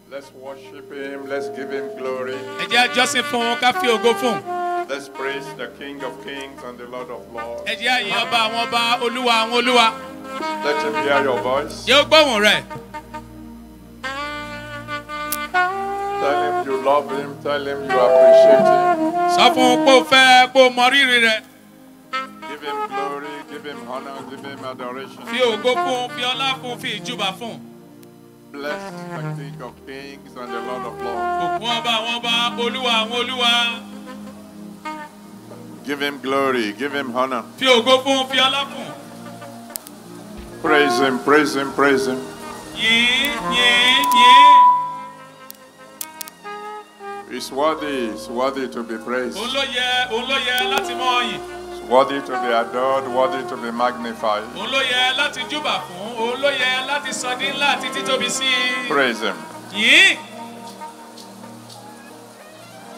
Let's worship him. Let's give him glory. Let's praise the King of Kings and the Lord of Lords. Let him hear your voice. Tell him you love him. Tell him you appreciate him. Give him glory, give him honor, give him adoration. Bless the King of Kings and the Lord of Lords. Give him glory, give him honor. Praise him, praise him, praise him. He's worthy to be praised. Worthy to be adored, worthy to be magnified. Praise him.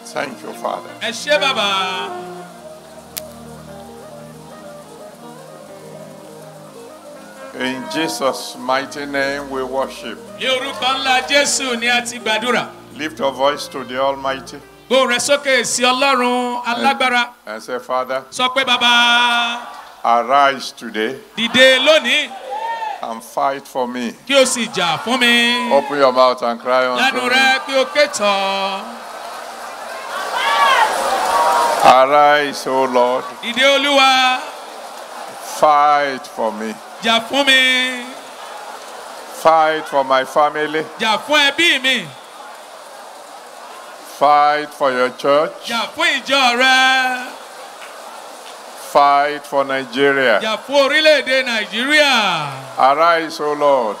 Thank you, Father. In Jesus' mighty name we worship. Lift your voice to the Almighty. And say, Father, arise today and fight for me. Open your mouth and cry unto me. Arise, O Lord. Fight for me. Fight for my family. Fight for your church. Fight for Nigeria. Arise, O Lord,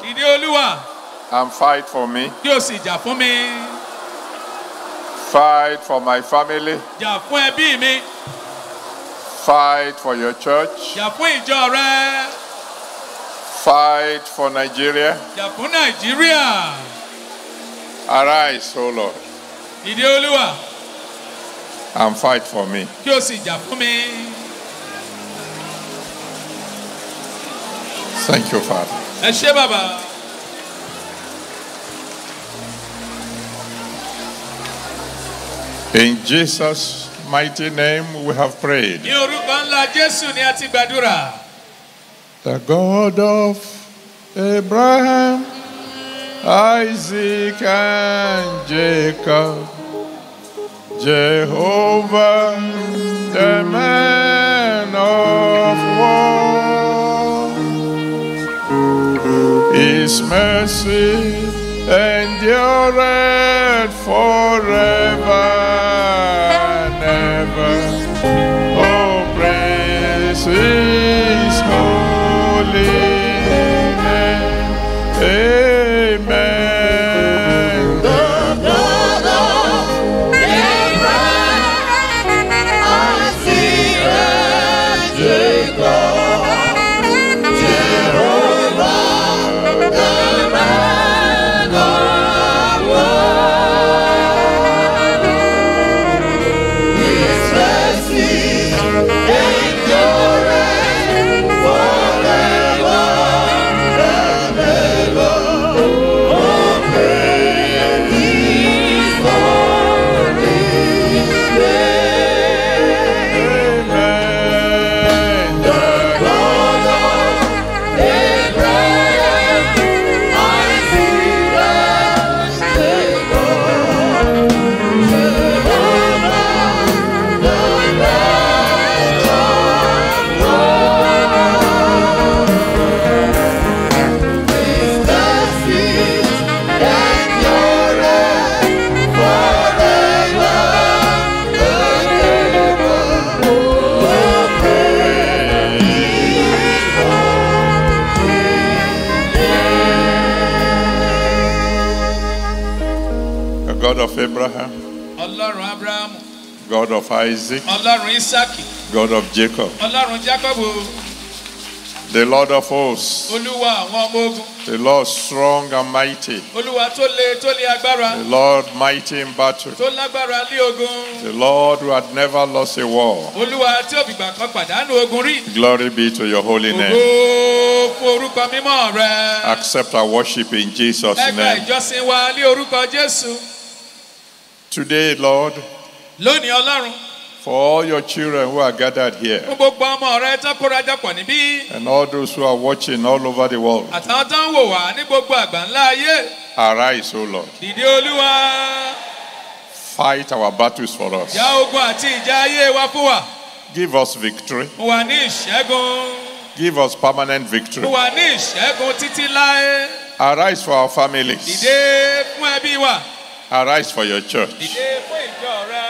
and fight for me. Fight for my family. Fight for your church. Fight for Nigeria. Arise, O Lord, and fight for me. Thank you, Father. In Jesus' mighty name we have prayed. The God of Abraham, Isaac, and Jacob, Jehovah, the man of war. His mercy endureth forever and ever. Oh, praise his holy name. Amen. God of Abraham, God of Isaac, God of Jacob, The Lord of hosts. Olúwa àwọn ọmọ ogun. The Lord strong and mighty. Olúwa tó le agbára. The Lord mighty in battle. Tó lágbára lé ogun. The Lord who had never lost a war. Olúwa tí ò fìgbà kan pàdánù ogun rí. Glory be to your holy name. Ògo fún orúkọ mímọ́ rẹ. Accept our worship in Jesus' Ẹgbẹ́ name. ìjọsìn wa lé orúkọ Jésù. Today, Lord, Lónìí Ọlọ́run. for all your children who are gathered here, Fún gbogbo ọmọ rẹ tán kórajọpọ̀ níbí. and all those who are watching all over the world, Àtàwọn tán ń wò wá ní gbogbo àgbáńlá ayé. arise, O Lord. Dìde Olúwa. Fight our battles for us. Já ogun àti ìjà ayé wa fún wa. Give us victory. Fún wa ní ìṣẹ́gun. Give us permanent victory. Fún wa ní ìṣẹ́gun títí láé. Arise for our families. Dìde fún ẹbí wa. Arise for your church. Dìde fún ìjọ rẹ.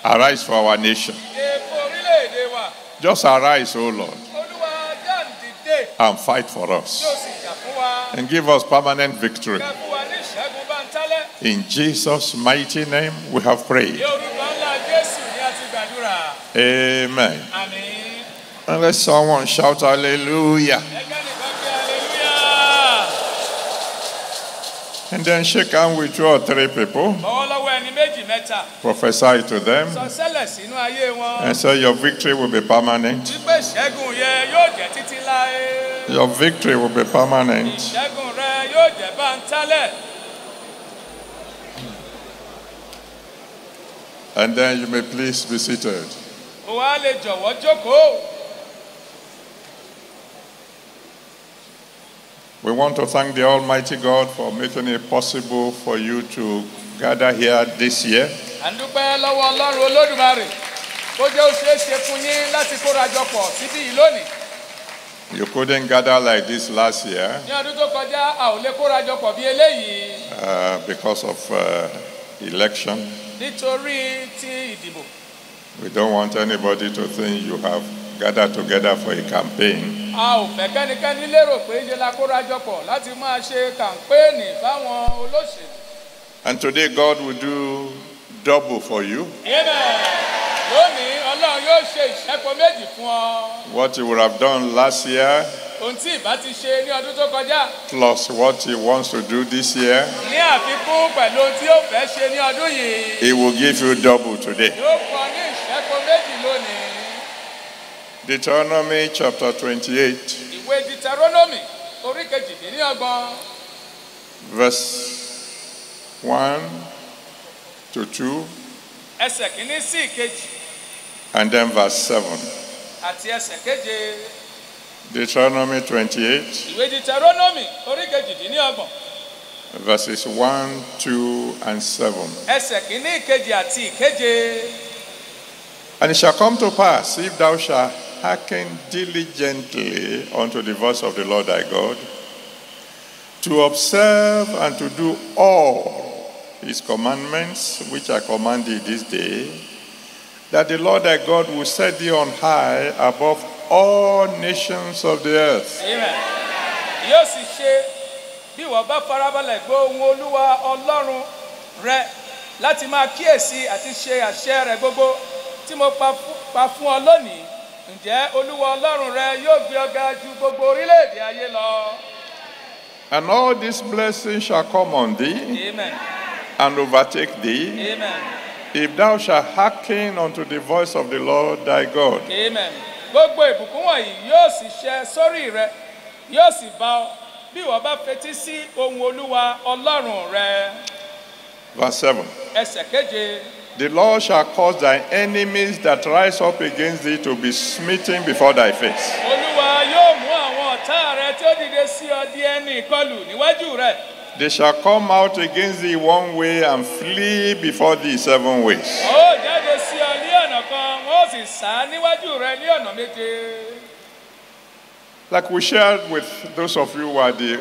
Arise for our nation. Dìde fún orílẹ̀-èdè wa. Just arise, O Lord, Olúwa já dìde. and fight for us. Yóò sì jà fún wa. And give us permanent victory. Kẹ́ fún wa ní ìṣẹ́gun bántálẹ̀. In Jesus' mighty name we have prayed. Ní orúkọ ńlá Jésù ni a ti gbàdúrà. Amen. Àmín. And let someone shout hallelujah. Ẹgbẹ́ nìkan pé hallelujah. And then shake hands with 2 or 3 people. Bọ̀wọ́ lọ́wọ́ ẹni méjì mẹ́ta. Prophesy to them Sọ sẹ́lẹ̀ sínú ayé wọn. and say your victory will be permanent. Wípé ìṣẹ́gun yẹ yóò jẹ́ títí láé. Your victory will be permanent. Ìṣẹ́gun rẹ yóò jẹ́ bántálẹ̀. And then you may please be seated. Ó wá lè jọ̀wọ́ jókòó. We want to thank the Almighty God for making it possible for you to gather here this year. À ń dúpẹ́ lọ́wọ́ Ọlọ́run Olódùmarè. Ó jẹ́ ó ṣeé ṣe fún yín láti kórajọpọ̀ síbí yìí lónìí. You couldn't gather like this last year Ní ọdún tó kọjá, a ò lè kórajọpọ̀ bí eléyìí. because of election. Nítorí ti ìdìbò. We don't want anybody to think you have gathered together for a campaign. A ò fẹ́ kẹ́nikẹ́ni lérò pé ṣe la kórajọpọ̀ láti máa ṣe kàmpéènì fáwọn olóṣèlú. And today God will do double for you. Amen. Lónìí, Ọlọ́run yóò ṣe ìṣẹ́po méjì fún ọ. What you would have done last year Ohun tí ìbá ti ṣe ní ọdún tó kọjá. plus what he wants to do this year, Ní àfikún pẹ̀lú ohun tí yóò fẹ́ ṣe ní ọdún yìí. he will give you double today. Yóò fún ọ ní ìṣẹ́po méjì lónìí. Deuteronomy chapter 28, Ìwé Deuteronomy orí kejìdínlọ́gbọ̀n. verse 1 to 2, Ẹsẹ̀ kìíní sí ìkejì and then verse 7. àti ẹsẹ̀ keje. Deuteronomy 28, Ìwé Deuteronomy orí kejìdínlọ́gbọ̀n. verses 1, 2, and 7. Ẹsẹ̀ kìíní ìkejì àti ìkeje. And it shall come to pass, if thou shalt hearken diligently unto the voice of the Lord thy God, to observe and to do all his commandments, which I command thee this day, that the Lord thy God will set thee on high above all nations of the earth. Amen. Yóò sì ṣe bí ìwọ bá farabalẹ̀ gbọ́ ohùn Olúwa Ọlọ́run rẹ láti máa kíyèsí àti ṣe àṣẹ rẹ̀ gbogbo tí mo pa fún ọ lónìí. Ǹjẹ́ Olúwa Ọlọ́run rẹ yóò gbé ọ ga ju gbogbo orílẹ̀-èdè ayé lọ. And all these blessings shall come on thee Amen. and overtake thee, Amen. if thou shalt hearken unto the voice of the Lord thy God. Amen. Gbogbo ìbùkún wọ̀nyí yóò sì ṣẹ sórí rẹ, yóò sì bá ọ bí ìwọ bá fetí sí ohùn Olúwa Ọlọ́run rẹ. Verse 7. Ẹsẹ̀ keje. The Lord shall cause thy enemies that rise up against thee to be smitten before thy face. Olúwa yóò mú àwọn ọ̀tá rẹ tí ó dìde sí ọ di ẹni ìkọlù níwájú rẹ. They shall come out against thee one way and flee before thee 7 ways. Ó jáde sí ọ ní ọ̀nà kan, wọ́n ó sì sá níwájú rẹ ní ọ̀nà méje. Like we shared with those of you who are the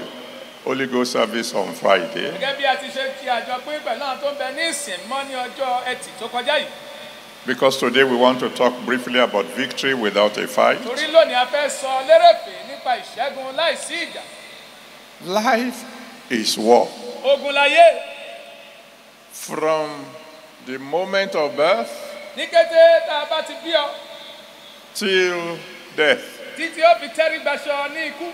Holy Ghost service on Friday, Gẹ́gẹ́ bí a ti ṣe fi àjọpín pẹ̀lú àwọn tó ń bẹ ní ìsìn mọ́ ní ọjọ́ Ẹtì tó kọjá yìí. because today we want to talk briefly about victory without a fight. Torí lónìí a fẹ́ sọ lérèfé nípa ìṣẹ́gun láìsí ìjà. Life is war. Ogun láyé. From the moment of birth Ní kété tá a bá ti bí ọ till death, títí ó fi tẹ́rí gbaṣọ ní ikú.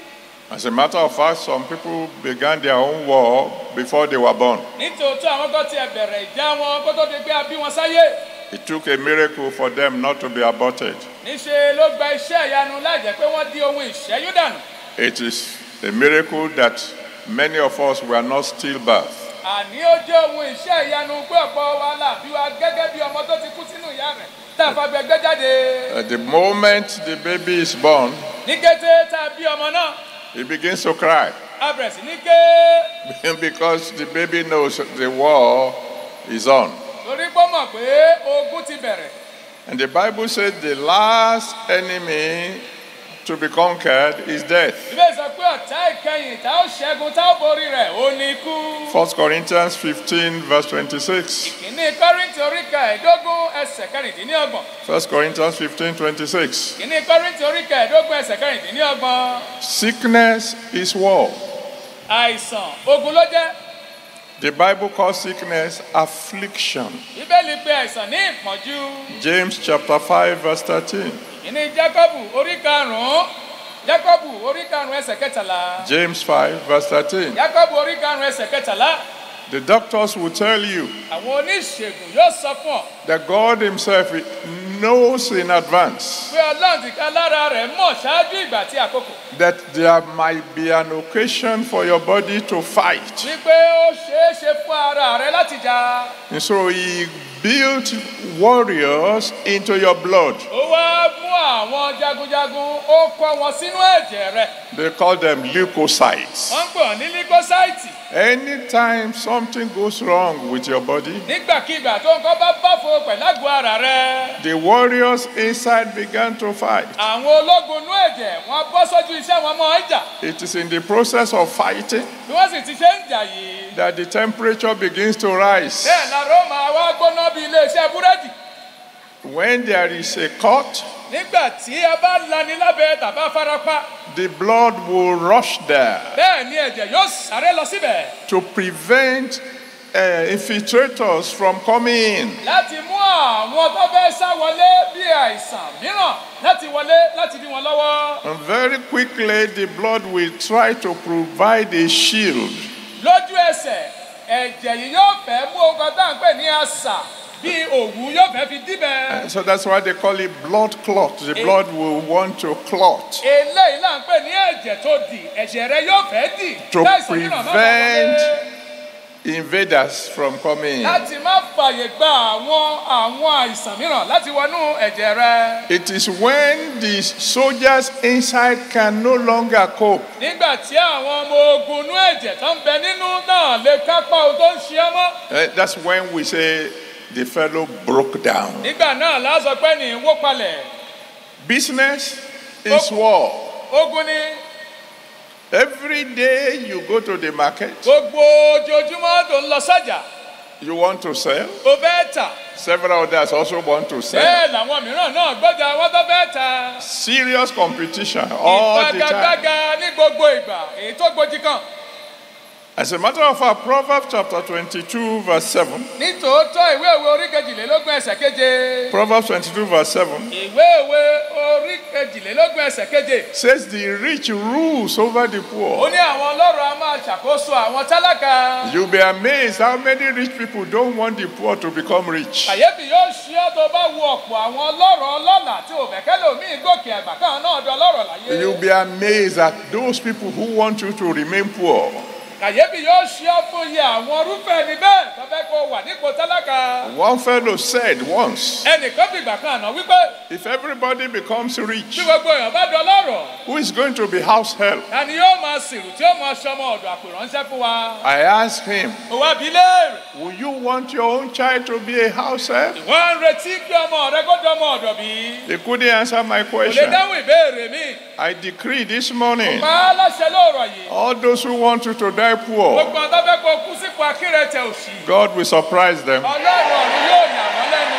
As a matter of fact, some people began their own war before they were born. Nítòótọ́ àwọn kan ti bẹ̀rẹ̀ ìjà wọn kó tó di pé a bí wọn sáyé. It took a miracle for them not to be aborted. Níṣe ló gba iṣẹ́ ìyanu láì jẹ́ pé wọ́n di ohun ìṣẹ́yún dànù. It is a miracle that many of us were not stillbirth. Àní ó jẹ́ ohun iṣẹ́ ìyanu pé ọ̀pọ̀ wa là bí wa gẹ́gẹ́ bí ọmọ tó ti kú sínú ìyá rẹ̀ tá a fa gbẹgbẹ́ jáde. At the moment the baby is born, Ní kété tá a bí ọmọ náà, he begins to cry a bẹ̀rẹ̀ sí ní ké. because the baby knows the war is on. Torí pé ó mọ̀ pé ogun ti bẹ̀rẹ̀. And the Bible says the last enemy to be conquered is death. Ibẹ̀ sọ pé ọ̀tá ìkẹyìn tá ó ṣẹ́gun tá ó borí rẹ̀ ó ní ikú. 1 Corinthians 15 verse 26. Kìíní Kọ́ríńtì orí kẹẹ̀ẹ́dógún ẹsẹ̀ kẹrìndínlọ́gbọ̀n. 1 Corinthians 15:26. Kìíní Kọ́ríńtì orí kẹẹ̀ẹ́dógún ẹsẹ̀ kẹrìndínlọ́gbọ̀n. Sickness is war. Àìsàn ogun ló jẹ́. The Bible calls sickness affliction. Bíbélì pè àìsàn ní ìpọ́njú. James chapter 5 verse 13. Kìíní Jákọ́bù orí karùn-ún. Jákọ́bù orí karùn-ún ẹsẹ̀ kẹtàlá. James 5 verse 13. Jákọ́bù orí karùn-ún ẹsẹ̀ kẹtàlá. The doctors will tell you Àwọn oníṣègùn yóò sọ fún ọ that God himself knows in advance pé Ọlọ́run ti ká lára rẹ̀ mọ̀ ṣáájú ìgbà tí àkókò. that there might be an occasion for your body to fight. Wípé ó ṣeé ṣe fún ara rẹ láti jà. And so he built warriors into your blood. Ó wá mú àwọn jagunjagun, ó kọ́ wọn sínú ẹ̀jẹ̀ rẹ̀. They call them leukocytes. Wọ́n ń pè wọ́n ní líkósáìtì. Anytime something goes wrong with your body, Nígbàkigbà tó nǹkan bá báfo pẹ̀lú àgọ́ ara rẹ̀. the warriors inside began to fight. Àwọn ológun inú ẹ̀jẹ̀ wọ́n bọ́ sójú iṣẹ́ wọn mọ́ ìjà. It is in the process of fighting Bí wọ́n sì ti ṣe ń jà yìí. that the temperature begins to rise. Bẹ́ẹ̀ la Róòmù wá gbóná bí ilé-iṣẹ́ búrẹ́dì. When there is a cut, Nígbà tí a bá lani lábẹ́ tàbá farapa. the blood will rush there Bẹ́ẹ̀ ni ẹ̀jẹ̀ yóò sáré lọ síbẹ̀. to prevent infiltrators from coming in. Láti mú àwọn tó fẹ́ sá wọlé bí àìsàn mìíràn láti wọlé láti dí wọn lọ́wọ́. And very quickly, the blood will try to provide a shield. Lójú ẹsẹ̀, ẹ̀jẹ̀ yìí yóò fẹ́ mú ogun tá à ń pè ní àṣà bí òwú yóò fẹ́ fi díbẹ̀. So that's why they call it blood clot. The blood will want to clot Eléyìí là ń pè ní ẹ̀jẹ̀ tó dì, ẹ̀jẹ̀ rẹ yóò fẹ́ dì. to Láìsàn mìíràn má bàa prevent wọlé. invaders from coming in. Láti má fàyè gba àwọn àìsàn mìíràn láti wọnú ẹ̀jẹ̀ rẹ. It is when the soldiers inside can no longer cope Nígbà tí àwọn ọmọ ogun inú ẹ̀jẹ̀ tó ń bẹ nínú náà lè kápá ohun tó ń ṣe ẹ́ mọ́. that's when we say the fellow broke down. Nígbà náà la sọ pé ní wó palẹ̀. Business is war. Ogun ni Every day you go to the market, gbogbo ojoojúmọ́ tó ń lọ sọ́jà. you want to sell. O fẹ́ tà. Several others also want to sell. Bẹ́ẹ̀ làwọn mìíràn náà gbọ́dọ̀ àwọn tó fẹ́ tà. Serious competition all the time. Ìfagagbága ní gbogbo ìgbà èyí tó gbòjì kan. As a matter of fact, Proverbs chapter 22 verse 7. Nítòótọ́ ìwé òwe orí kejìlélógún ẹsẹ̀ keje. Proverbs 22 verse 7 Ìwé òwe orí kejìlélógún ẹsẹ̀ keje. says the rich rules over the Ó poor. ní àwọn ọlọ́rọ̀ a máa ṣàkóso àwọn tálákà. You'll be amazed how many rich people don't want the poor to become rich. Kàyéfì yóò ṣí ọ́ tó bá wo ọ̀pọ̀ àwọn ọlọ́rọ̀ ọlọ́lá tí ò bẹ̀kẹ́ lòmíì gòkè àgbà kan náà di ọlọ́rọ̀ láyé. You'll be amazed at those people who want you to remain poor. Kàyéfì yóò ṣí ọ́ fún iye àwọn irúfẹ́ ẹni bẹ́ẹ̀ tó fẹ́ kó wà nípò tálákà. One fellow said once, Ẹnìkan fìgbà kan àná wípé if everybody becomes rich, bí gbogbo èèyàn bá di ọlọ́rọ̀, who is going to be house help? ta ni yóò máa sìrù tí yóò máa ṣọmọ ọ̀dọ̀ àpèránṣẹ́ fún wa? I asked him, Ó wá bi léèrè. will you want your own child to be a house help? Wọ́n ń retí kí ọmọ rẹ kó dọ́mọ ọ̀dọ̀ bí? They couldn't answer my Kò lè question. dáhùn ìbéèrè mi. I decree this morning, Pa á láṣẹ lóòrọ̀ yìí. all those who want you to die poor, Gbogbo àwọn tó fẹ́ kó kú sípò akírẹ̀tẹ̀ òṣì. God will surprise them. Ọlọ́run ọ̀run yóò yà wọ́n lẹ́nu.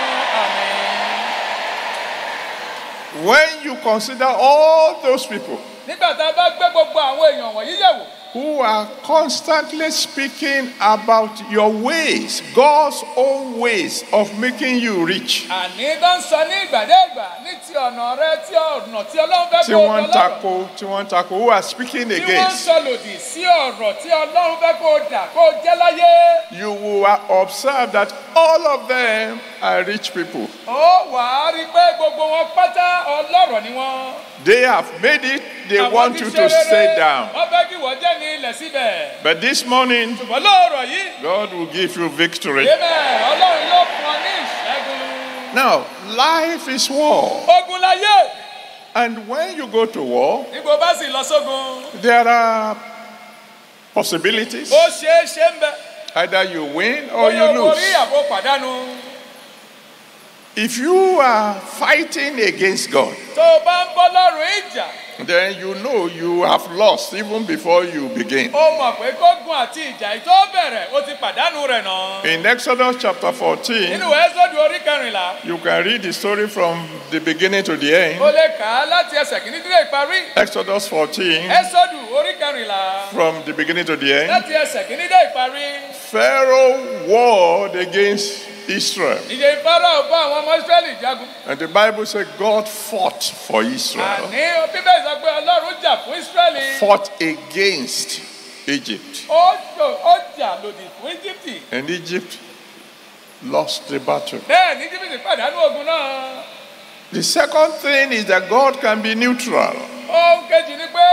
Àmín. When you consider all those people, Nígbà tá a bá gbé gbogbo àwọn èèyàn wọ̀nyí yẹ̀wò, who are constantly speaking about your ways, God's own ways of making you rich. Àní tó ń sọ ní ìgbàdégbà ní ti ọ̀nà rẹ tí ọ̀nà tí Ọlọ́run fẹ́ Tí kó wọ́n ń tako, who are speaking tí wọ́n ń against. sọ lòdì sí ọ̀rọ̀ tí Ọlọ́run fẹ́ kó dà kó jẹ́ láyé. You will observe that all of them are rich people. Ó wà á rí i pé gbogbo wọn pátá ọlọ́rọ̀ ni wọ́n. They have made it, they Àwọn want tí you ṣe to rere, stay down. wọ́n fẹ́ kí wọ́n jẹ́ ní ilẹ̀ síbẹ̀. But this morning, Ṣùgbọ́n lóòrọ̀ yìí. God will give you victory. Amen. Ọlọ́run ló fún ọ ní ìṣẹ́gun. Now, life is war. Ogun láyé. And when you go to war, Nígbò bá sì lọ sógun. there are possibilities. Ó ṣeé ṣe ń bẹ. Either you win or you Bóyá o borí lose. àbò pàdánù. If you are fighting against God, Tó o bá ń bọ́ lọ́rùn ìjà. then you know you have lost even before you begin. Ó mọ̀ pé kógun àti ìjà yìí tó bẹ̀rẹ̀, ó ti pàdánù rẹ̀ náà. In Exodus chapter 14, Nínú Ẹ́sọ́dù orí kẹrìnlá. you can read the story from the beginning to the end. O lè kà á láti ẹsẹ̀ kìíní dé ìparí. Exodus 14, Ẹ́sọ́dù orí kẹrìnlá. from the beginning to the end. Láti ẹsẹ̀ kìíní dé ìparí. Pharaoh warred against Israel. Ìjẹ́ Fáráò bá àwọn ọmọ Ísírẹ́lì jagun. And the Bible says God fought for Israel, Àní Bíbélì sọ pé Ọlọ́run jà fún Ísírẹ́lì. fought against Egypt. Ó jà lòdì fún Íjíbítì. And Egypt lost the battle. Bẹ́ẹ̀ ni Íjíbítì pàdánù ogun náà. The second thing is that God can be neutral. Ohun kejì ni pé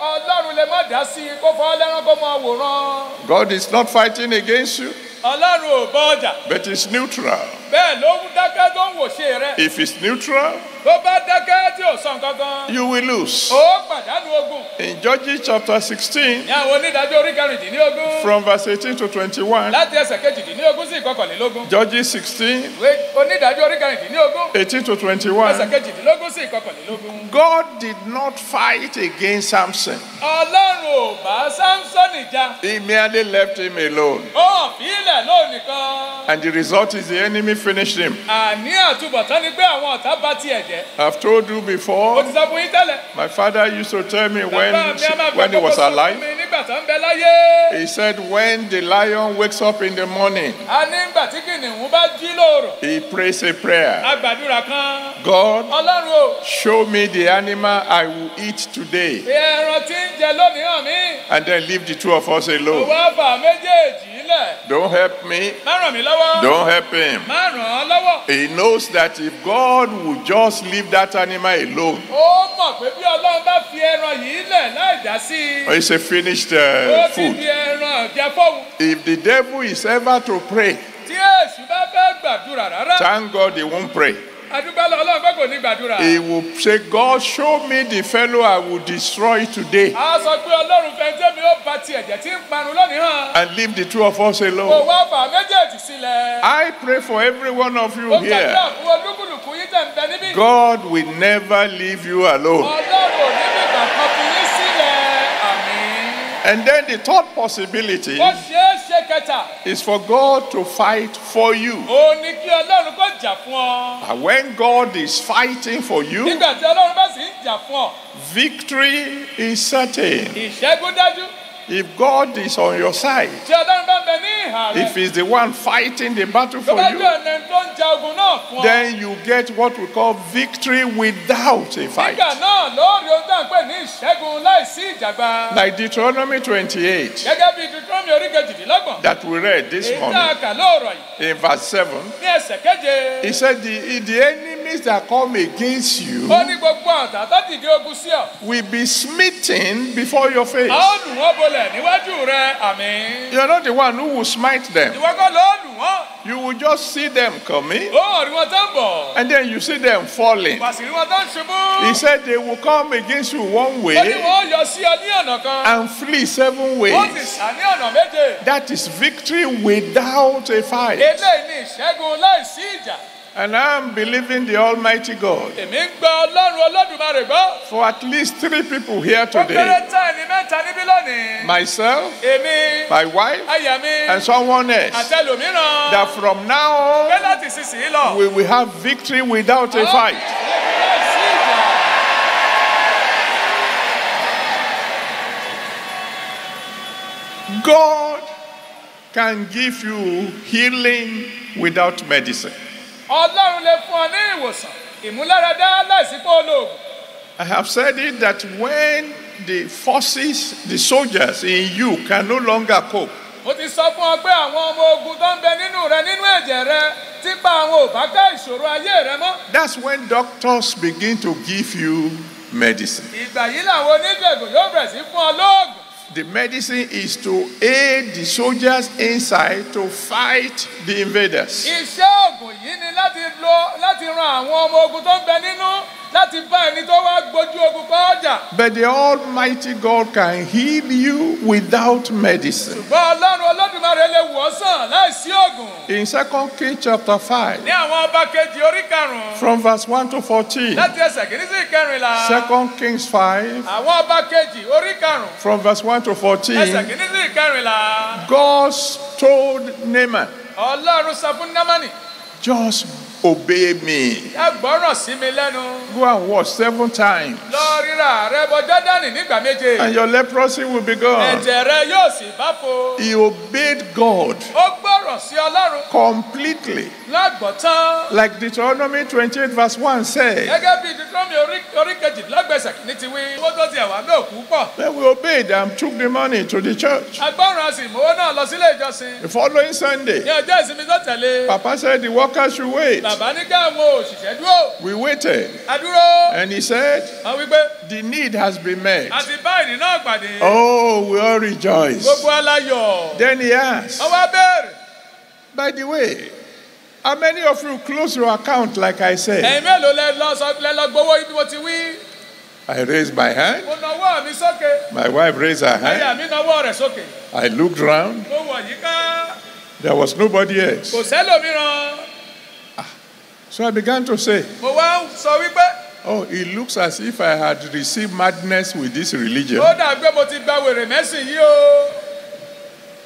Ọlọ́run lè má dá sí i kó fọ́ lẹ́rán kó mọ àwòrán. God is not fighting against you, Ọlọ́run ò bọ́ ọjà. but is neutral. Bẹ́ẹ̀ ló ń dákẹ́ tó ń wòṣe rẹ̀. If it's neutral, Tó bá dákẹ́ tí ò sọ nǹkan kan. you will lose. Ó pàdánù ogun. In Judges chapter 16, Ní àwọn onídàájọ́ orí kẹrìndínlógún. from verse 18 to 21, Láti ẹsẹ̀ kejìdínlógún sí ìkọkànlélógún. Judges 16, Ìwé onídàájọ́ orí kẹrìndínlógún. 18 to Ẹsẹ̀ 21, kejìdínlógún sí ìkọkànlélógún. God did not fight against Samson. Ọlọ́run ò bá Sámsọ́nì jà. He merely left him alone. Ó hàn fílẹ̀ lónìkan. And the result is the enemy finished him. Àní àtúbọ̀tán ni pé àwọn ọ̀tá bá tiẹ̀ jẹ́. I've told you Mo before, ti sọ fún yín tẹ́lẹ̀. my father used to tell me Bàbá mi á máa when he fẹ́ was kókó sọ fún alive. mi nígbà tó ń bẹ láyé. He said, when the lion wakes up in the morning, A ní ìgbà tí kìnìún bá jí lóòrọ̀. he prays a prayer. A gbàdúrà kan. God, Ọlọ́run o, show me the animal I will eat today. fi ẹran tí ń jẹ lónìí hàn mí. And then leave the two of us alone. Òwò àbà méjèèjì lẹ̀. Don't help me. Má ràn mí lọ́wọ́. Don't help him. Má ràn án lọ́wọ́. He knows that if God would just leave that animal alone, Ó mọ̀ pé bí Ọlọ́run bá fi ẹran yìí lẹ̀ láì dá sí i. it's a finished Ó ti food. di ẹran ọ̀jẹ̀ fóun. If the devil is ever to pray, Tí Èṣù bá fẹ́ gbàdúrà rárá. thank God he won't pray. Adúgbò Ọlọ́run pé kò ní gbàdúrà. He will say, God, show me the fellow I will destroy today. A sọ pé Ọlọ́run fẹ́ jẹ́ mi ó ba ti ẹ̀jẹ̀ tí ń parun lónìí hàn. And leave the two of us alone. Òwò àbà méjèèjì sílẹ̀. I pray for every one of you Ó here. gbàdúrà fún olúkúlùkù yín tẹ̀ ń bẹ níbí. God will never leave you alone. Ọlọ́run ò ní bìkà kan fi yín sílẹ̀. Àmín. And then the third possibility Ó ṣeé ṣe kẹta. is for God to fight for you. Ó ní kí Ọlọ́run kó jà fún ọ. And when God is fighting for you, Nígbà tí Ọlọ́run bá sì ń jà fún ọ, victory is certain. ìṣẹ́gun dájú. If God is on your side, Tí Ọlọ́run bá ń bẹ ní ìhà rẹ̀, if He's the one fighting the battle tó for bá you, jẹ́ ọ̀nà tó ń ja ogun náà fún ọ. then you get what we call victory without a fight. Nígbà náà lórí ohun tá à ń pè ní ìṣẹ́gun láìsí ìjàgbá. Like Deuteronomy 28 Gẹ́gẹ́ bí Deuteronomy orí kejìdínlọ́gbọ̀n. that we read this Èyí tá a morning kà lóòrọ̀ yìí in verse 7. ní ẹsẹ̀ keje. He said, the enemies that come against you Ó ní gbogbo ọ̀tá tó dìde ogun sí ọ. will be smitten before your face. A ó lù wọ́n bolẹ̀ níwájú rẹ. Àmín. You're not the one who will smite them. Ìwọ kọ́ ló lù wọ́n. You will just see them coming Ó rí wọn tó ń bọ̀. and then you see them falling. Wà sí rí wọn tó ń ṣubú. He said they will come against you one Ó ní way wọ́n yọ sí ọ ní ọ̀nà kan. and flee 7 Ó sì ways. sá ní ọ̀nà méje. That is victory without a fight. Eléyìí ni ìṣẹ́gun láìsí ìjà. And I'm believing the Almighty God Èmi ń gba Ọlọ́run Olódùmarè gbọ́. for at least 3 people here Ó today. kéré tán ẹni mẹ́ta níbí lónìí. Myself, Èmi, my wife, aya mi, and someone else. àtẹlòmíràn. That from now Pé on, láti sísìn lọ. we will have victory without a fight. Láìsí ìjà. God can give you healing without medicine. Ọlọ́run lè fún ọ ní ìwòsàn ìmúláradá láìsí pé olóògùn. I have said it that when the forces, the soldiers in you can no longer cope, Mo ti sọ fún ọ pé àwọn ọmọ ogun tó ń bẹ nínú rẹ nínú ẹ̀jẹ̀ rẹ típa àwọn ò bá ká ìṣòro ayé rẹ mọ́. that's when doctors begin to give you medicine. Ìgbà yìí làwọn oníṣègùn yóò bẹ̀rẹ̀ sí fún ọ lóògùn. The medicine is to aid the soldiers inside to fight the invaders. Iṣẹ́ ògùn yìí ni láti ran àwọn ọmọ ogun tó ń bẹ nínú láti bá ẹni tó wá gbójú ogun kọ́ ọjà. But the Almighty God can heal you without medicine. Ṣùgbọ́n Ọlọ́run Olódùmarè lè wò ọ́ sàn láìsí ògùn. In 2 Kings chapter 5, Ní àwọn ọba kejì orí karùn-ún from verse 1 to 14, láti ẹsẹ̀ kìíní sí ìkẹrìnlá. 2 Kings 5, Àwọn ọba kejì orí karùn-ún from verse 1 to ẹsẹ̀ 14, kìíní sí ìkẹrìnlá. God told Naaman, Ọlọ́run sọ fún Námánì, just obey me. ẹ gbọ́ràn sí mi lẹ́nu. Go and wash 7 times, Lọ ríra rẹ bọ Jọ́dánì nígbà méje. and your leprosy will be gone. Ẹ̀jẹ̀ rẹ yóò sì bá fo. He obeyed God Ó gbọ́ràn sí Ọlọ́run completely. lágbọ̀tán. Like Deuteronomy 28 verse 1 said, Gẹ́gẹ́ bí Deuteronomy orí kejìdínlọ́gbẹ̀sẹ̀ kìíní ti wí. Owó tó ti ẹ̀wà náà kú pọ̀. then we obeyed and took the money to the church. Agbọ́ràn sì mówó náà lọ sílé ìjọsìn. The following Sunday, Ní ọjọ́ ìsinmi tó tẹ̀lé. Papa said the workers should wait. Bàbá ní ká àwọn òṣìṣẹ́ dúró. We waited, Adúró. and he said, Wọ́n wí pé the need has been met. a ti bá ìrìn náà pàdé. Oh, we all rejoiced. Gbogbo aláyọ̀. Then he asked, Wọ́n wá béèrè. by the way, how many of you close your account like I said? Ẹ̀yin mélòó lẹ lọ gbowó ibi mo ti wí? I raised my hand. Mo nawọ́ mi sókè. My wife raised her hand. Aya mi nawọ́ rẹ̀ sókè. I looked round. Mo wọ̀ yíká. There was nobody else. Kò sẹ́lòmíràn. So I began to say, Mo wá ń sọ wípé oh, it looks as if I had received madness with this religion. ó dà pé mo ti gba wèrè mẹ́sìn yìí o.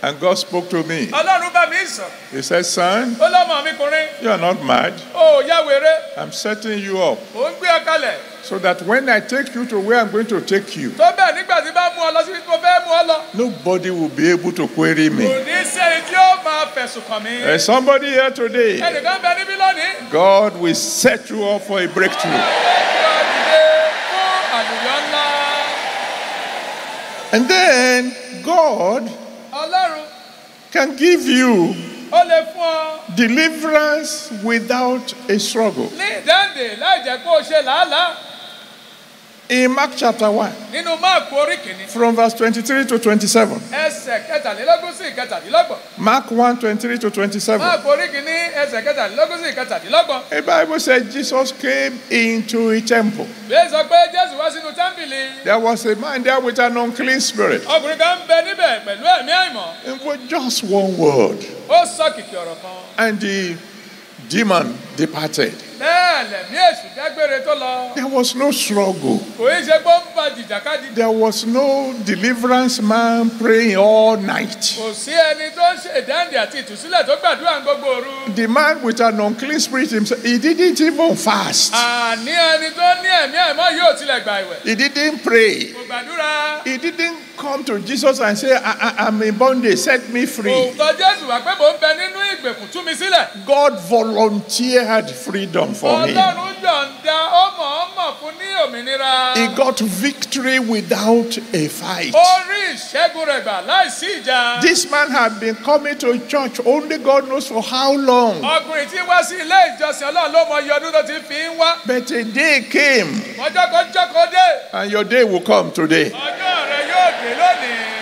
And God spoke to me. Ọlọ́run bá mi sọ. He said, son, Ó lọ́mọ mi kùnrin. you are not mad. Ó yá wèrè. I'm setting you up Ó ń gbé ọ kalẹ̀. so that when I take you to where I'm going to take you, Tó bẹ́ẹ̀ nígbà tí bá mú ọ lọ síbi tí mo fẹ́ mú ọ lọ. nobody will be able to query me. Kò ní sẹ́ni tí ó máa fẹ̀sùn kàn mí. There's somebody here today. Ẹnìkan bẹ níbí lónìí. God will set you up for a breakthrough. Ó dìde fún àlùyọ ńlá. And then God Ọlọ́run can give you ó lè fún ọ deliverance without a struggle. ní ìdáǹdè láì jẹ́ kó o ṣe làálàá. In Mark chapter 1, Nínú Máàkù orí kìíní. from verse 23 to 27. Ẹsẹ̀ kẹtàlélógún sí ìkẹtàdínlọ́gbọ̀n. Mark 1, 23 to 27. Máàkù orí kìíní ẹsẹ̀ kẹtàlélógún sí ìkẹtàdínlọ́gbọ̀n. The Bible said Jesus came into a temple. Bẹ́ẹ̀ sọ pé Jésù wá sínú tẹ́ḿpìlì. There was a man there with an unclean spirit. Ọkùnrin kan ń bẹ níbẹ̀ pẹ̀lú ẹ̀mí àìmọ́. And with just one word, Ó sọ kìkì ọ̀rọ̀ kan. and the demon departed. Bẹ́ẹ̀ lẹ̀mí èṣù dágbére tó lọ. There was no struggle. Kò í ṣe pé ó ń ba jìjàkadì. There was no deliverance man praying all night. Kò sí ẹni tó ń ṣe ìdáǹdè àti ìtúsílẹ̀ tó gbàdúrà ní gbogbo òru. The man with an unclean spirit himself, he didn't even fast. Àní ẹni tó ní ẹ̀mí àìmọ́ yóò tilẹ̀ gbà ìwẹ̀. He didn't pray. Kò gbàdúrà. He didn't come to Jesus and say, I'm in bondage, set me free. Kò tọ̀ Jésù wá pé mò ń bẹ nínú ìgbèkùn tú mi sílẹ̀. God volunteered freedom for him. Ọlọ́run yọ̀ǹda ó mọ̀ọ́mọ̀ fún ní òmìnira. He got victory without a fight. Ó rí ìṣẹ́gun rẹ̀ gbà láìsí ìjà. This man had been coming to church only God knows for how long. Ọkùnrin tí wá sí ilé ìjọsìn Ọlọ́run ló mọ iye ọdún tó ti fi ń wá. But a day came, Ọjọ́ kan jókòó dé. and your day will come today, Ọjọ́ rẹ̀ yóò dé lónìí.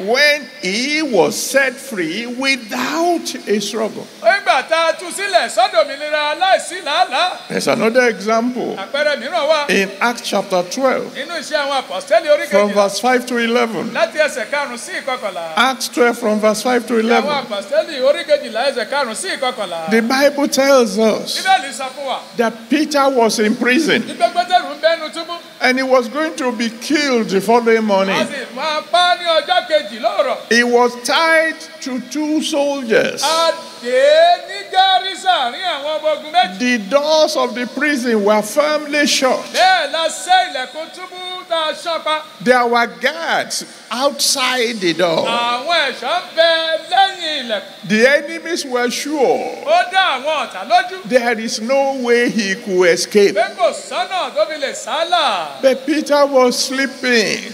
when he was set free without a struggle. Nígbà tá a tú sílẹ̀ sọ́dọ̀ òmìnira láìsí làálàá. There's another example Àpẹẹrẹ mìíràn wà in Acts chapter 12, nínú iṣẹ́ àwọn àpọ̀stẹ́lì orí from kejìlá verse 5 to 11. láti ẹsẹ̀ karùn-ún sí ìkọkànlá. Acts 12 from verse 5 to Àwọn 11. àpọ̀stẹ́lì orí kejìlá ẹsẹ̀ karùn-ún sí ìkọkànlá. The Bible tells us Bíbélì sọ fún wa. that Peter was in prison Nígbà Pétérù ń bẹ́nu túbú. and he was going to be killed the following Wọ́n morning. sì máa pa á ní ọjọ́ kejì lóòrọ̀. He was tied to 2 soldiers. A dè é ní gárísà ní àwọn ọmọ ogun méjì. The doors of the prison were firmly shut. Bẹ́ẹ̀ la ṣẹ́ ilẹ̀kùn túbú tá a ṣán pa. There were guards outside the door. Àwọn ẹ̀ṣọ́ ń bẹ lẹ́yìn ilẹ̀kùn. The enemies were sure Ó dá àwọn ọ̀tá lójú. there is no way he could escape. Pé kò sọ́nà tó fi lè sálà. But Peter was sleeping.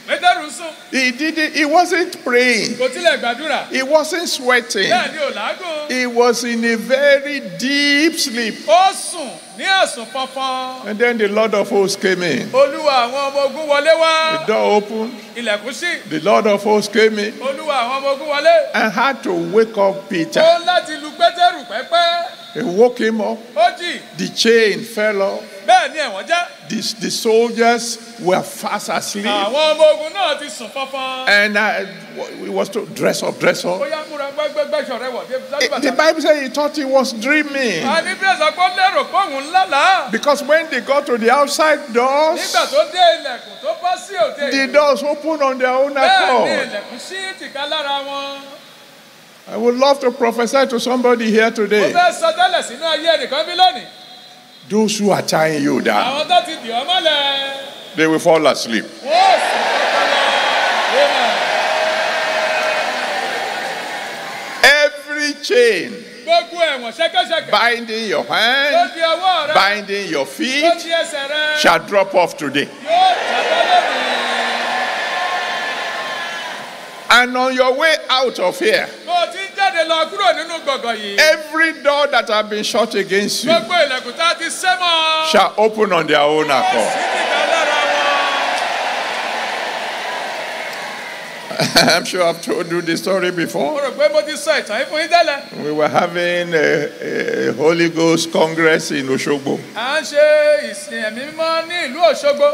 Pétérù sùn. He wasn't praying. Kò tilẹ̀ gbàdúrà. He wasn't sweating. Bẹ́ẹ̀ ni ò lágùn. He was in a very deep sleep. Ó sùn ní àsùn fọnfọn. And then the Lord of hosts came in. Olúwa àwọn ọmọ ogun wọlé wá. The door opened. Ilẹ̀kùn ṣí. The Lord of hosts came in Olúwa àwọn ọmọ ogun wọlé. and had to wake up Peter. Ó láti lu Pétérù pẹ́pẹ́. He woke him up. Ó jì. The chain fell off. Bẹ́ẹ̀ ni ẹ̀wọ̀n já. The soldiers were fast asleep. Àwọn ọmọ ogun náà ti sùn fọnfọn. And he was to dress up. Ó yá múra gbẹ́gbẹ́gbẹ́sọ̀ rẹ̀ wọ̀. The Bible said he thought he was dreaming. A ní bí ẹ̀sọ́ pé ó lérò pé òun lálàá. Because when they got to the outside doors, Nígbà tó dé ilẹ̀kùn tó bọ́ sí òde the ìlú. doors opened on their own Bẹ́ẹ̀ ni accord. ilẹ̀kùn ṣí tìka lára wọn. I would love to prophesy to somebody here Mo today. fẹ́ sọ tẹ́lẹ̀ sínú ayé ẹnìkan bí lónìí. Those who are tying you down, Àwọn tó ti dì ọ́ mọ́lẹ̀. they will fall asleep. Wọ́n ó sùn fọpọlọ. Amen. Every chain Gbogbo ẹ̀wọ̀n ṣẹ́kẹ́ṣẹkẹ̀. binding your Tó hand, di ọwọ́ rẹ. binding your Tó feet, di ẹsẹ̀ rẹ. shall drop off today. Yóò jábọ́ lónìí. And on your way out of here, Bó o ti ń jáde lọ kúrò nínú gbọ̀ngàn yìí. every door that has been shut against you Gbogbo ilẹ̀kùn tá a ti sẹ́ mọ́. shall open on their own Ó sì accord. tìka lára wọn. I'm sure I've told you the story Mo before. rò pé mo ti sọ ìtàn yìí fún yín tẹ́lẹ̀. We were having a Holy Ghost Congress in Oshogbo. À ń ṣe ìsìn ẹ̀mí mímọ́ ní ìlú Òṣogbo.